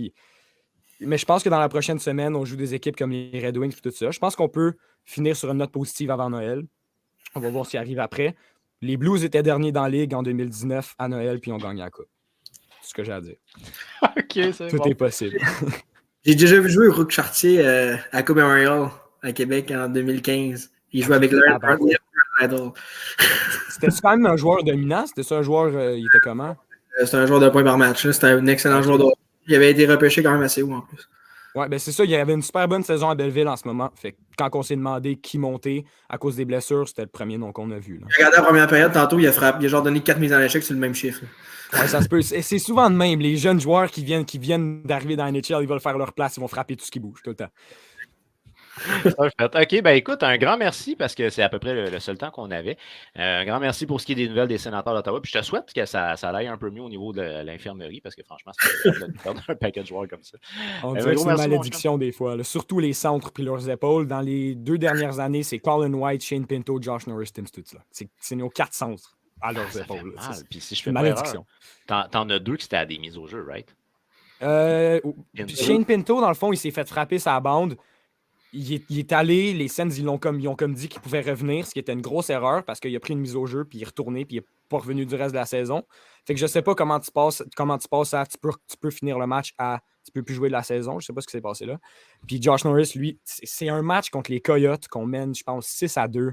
Mais je pense que dans la prochaine semaine, on joue des équipes comme les Red Wings et tout ça. Je pense qu'on peut finir sur une note positive avant Noël. On va voir ce qui arrive après. Les Blues étaient derniers dans la Ligue en 2019 à Noël, puis ils ont gagné la Coupe. C'est ce que j'ai à dire. OK, c'est Tout est possible. J'ai déjà vu jouer Rook Chartier à Coupe Memorial à Québec en 2015. Il jouait avec Larry Idol. C'était quand même un joueur dominant? C'était ça un joueur, il était comment? C'était un joueur de points par match. C'était un excellent joueur de hockey. Il avait été repêché quand même assez haut en plus. Ouais, ben c'est ça. Il y avait une super bonne saison à Belleville en ce moment. Fait que quand on s'est demandé qui montait à cause des blessures, c'était le premier nom qu'on a vu. Là. Regardez la première période, tantôt, il a genre donné 4 mises en échec sur le même chiffre. Ouais, ça se peut. C'est souvent de même. Les jeunes joueurs qui viennent d'arriver dans la NHL, ils veulent faire leur place, ils vont frapper tout ce qui bouge tout le temps. OK, ben écoute, un grand merci parce que c'est à peu près le seul temps qu'on avait. Un grand merci pour ce qui est des nouvelles des sénateurs d'Ottawa. Puis je te souhaite que ça aille un peu mieux au niveau de l'infirmerie parce que franchement, c'est de perdre un paquet de joueurs comme ça. On dirait que c'est une malédiction des fois. Là. Surtout les centres puis leurs épaules. Dans les 2 dernières années, c'est Colin White, Shane Pinto, Josh Norris, Tim Stützle. C'est nos 4 centres à leurs épaules. Puis si je fais malédiction. T'en as 2 qui étaient à des mises au jeu, right? Shane Pinto, dans le fond, il s'est fait frapper sa bande. Il est allé, les Sens, ils ont comme dit qu'il pouvait revenir, ce qui était une grosse erreur parce qu'il a pris une mise au jeu, puis il est retourné, puis il n'est pas revenu du reste de la saison. Fait que je sais pas comment tu passes à tu peux finir le match à tu peux plus jouer de la saison. Je sais pas ce qui s'est passé là. Puis Josh Norris, lui, c'est un match contre les Coyotes qu'on mène, je pense, 6-2.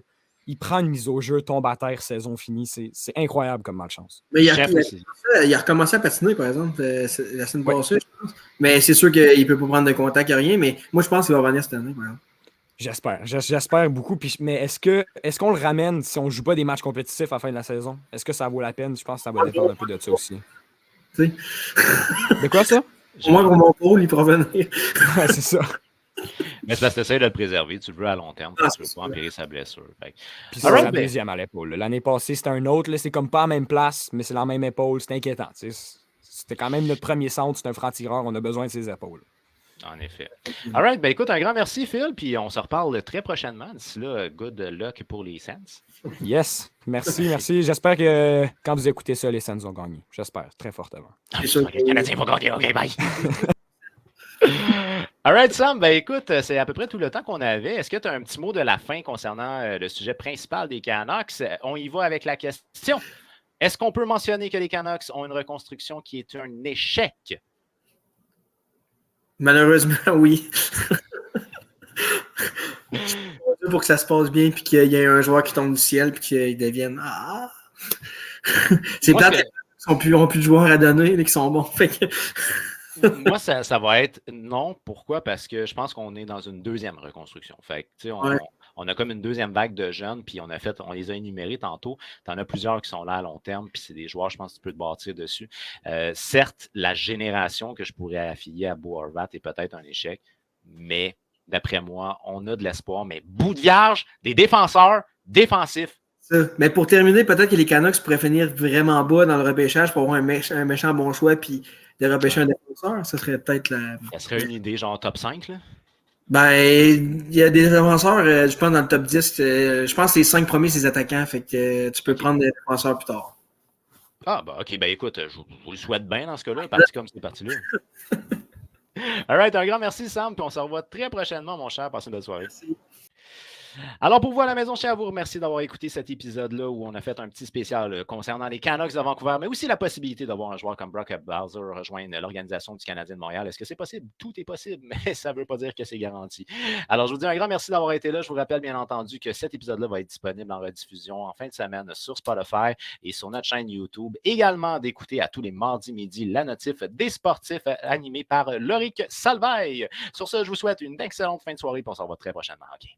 Il prend une mise au jeu, tombe à terre, saison finie. C'est incroyable comme malchance. Mais il a recommencé à patiner, par exemple, la semaine passée, je pense. Mais c'est sûr qu'il ne peut pas prendre de contact, rien. Mais moi, je pense qu'il va revenir cette année, par exemple. J'espère beaucoup. Mais est-ce qu'on le ramène si on ne joue pas des matchs compétitifs à la fin de la saison? Est-ce que ça vaut la peine? Je pense que ça va dépendre un peu de ça aussi. De quoi, ça? Au moins, pour mon pôle, il pourra venir. Ouais, c'est ça. Mais c'est parce que tu essaies de le préserver, tu le veux à long terme, tu ne veux c'est pas ça. empirer sa blessure. Puis c'est la deuxième à l'épaule. L'année passée, c'était un autre. Là, c'est comme pas à la même place, mais c'est la même épaule. C'est inquiétant. C'était quand même notre premier centre. C'est un franc-tireur. On a besoin de ses épaules. En effet. All right. Ben écoute, un grand merci, Phil. Puis on se reparle très prochainement. D'ici là, good luck pour les Sens. Yes. Merci. J'espère que quand vous écoutez ça, les Sens ont gagné. J'espère, très fortement. C'est sûr Les Canadiens vont gagner. OK, bye. All right, Sam. Ben écoute, c'est à peu près tout le temps qu'on avait. Est-ce que tu as un petit mot de la fin concernant le sujet principal des Canucks? On y va avec la question. Est-ce qu'on peut mentionner que les Canucks ont une reconstruction qui est un échec? Malheureusement, oui. Pour que ça se passe bien, puis qu'il y ait un joueur qui tombe du ciel, puis qu'il devienne. C'est plate qu'ils n'ont plus de joueurs à donner, qui sont bons. Fait que... Moi, ça va être non. Pourquoi? Parce que je pense qu'on est dans une deuxième reconstruction. Fait que, on a comme une deuxième vague de jeunes, puis on les a énumérés tantôt. Tu en as plusieurs qui sont là à long terme, puis c'est des joueurs, je pense, que tu peux te bâtir dessus. Certes, la génération que je pourrais affilier à Bo Horvat est peut-être un échec, mais d'après moi, on a de l'espoir. Mais bout de vierge, des défenseurs défensifs. Mais pour terminer, peut-être que les Canucks pourraient finir vraiment bas dans le repêchage pour avoir un méchant bon choix, puis de repêcher un défenseur. Ça serait peut-être la. Ça serait une idée, genre top 5, là? Ben, il y a des défenseurs, je pense, dans le top 10. Je pense que les 5 premiers, c'est les attaquants. Fait que tu peux prendre des défenseurs plus tard. Ah, ben, OK. Ben, écoute, je vous le souhaite bien dans ce cas-là. Parti comme c'est parti là. All right. Un grand merci, Sam. Puis on se revoit très prochainement, mon cher. Passez une bonne soirée. Merci. Alors, pour vous à la maison, je tiens à vous remercier d'avoir écouté cet épisode-là où on a fait un petit spécial concernant les Canucks de Vancouver, mais aussi la possibilité d'avoir un joueur comme Brock Bowser rejoindre l'organisation du Canadien de Montréal. Est-ce que c'est possible? Tout est possible, mais ça ne veut pas dire que c'est garanti. Alors, je vous dis un grand merci d'avoir été là. Je vous rappelle bien entendu que cet épisode-là va être disponible en rediffusion en fin de semaine sur Spotify et sur notre chaîne YouTube. Également d'écouter à tous les mardis midi la notif des sportifs animée par Loric Salveille. Sur ce, je vous souhaite une excellente fin de soirée et on se revoit très prochainement. OK.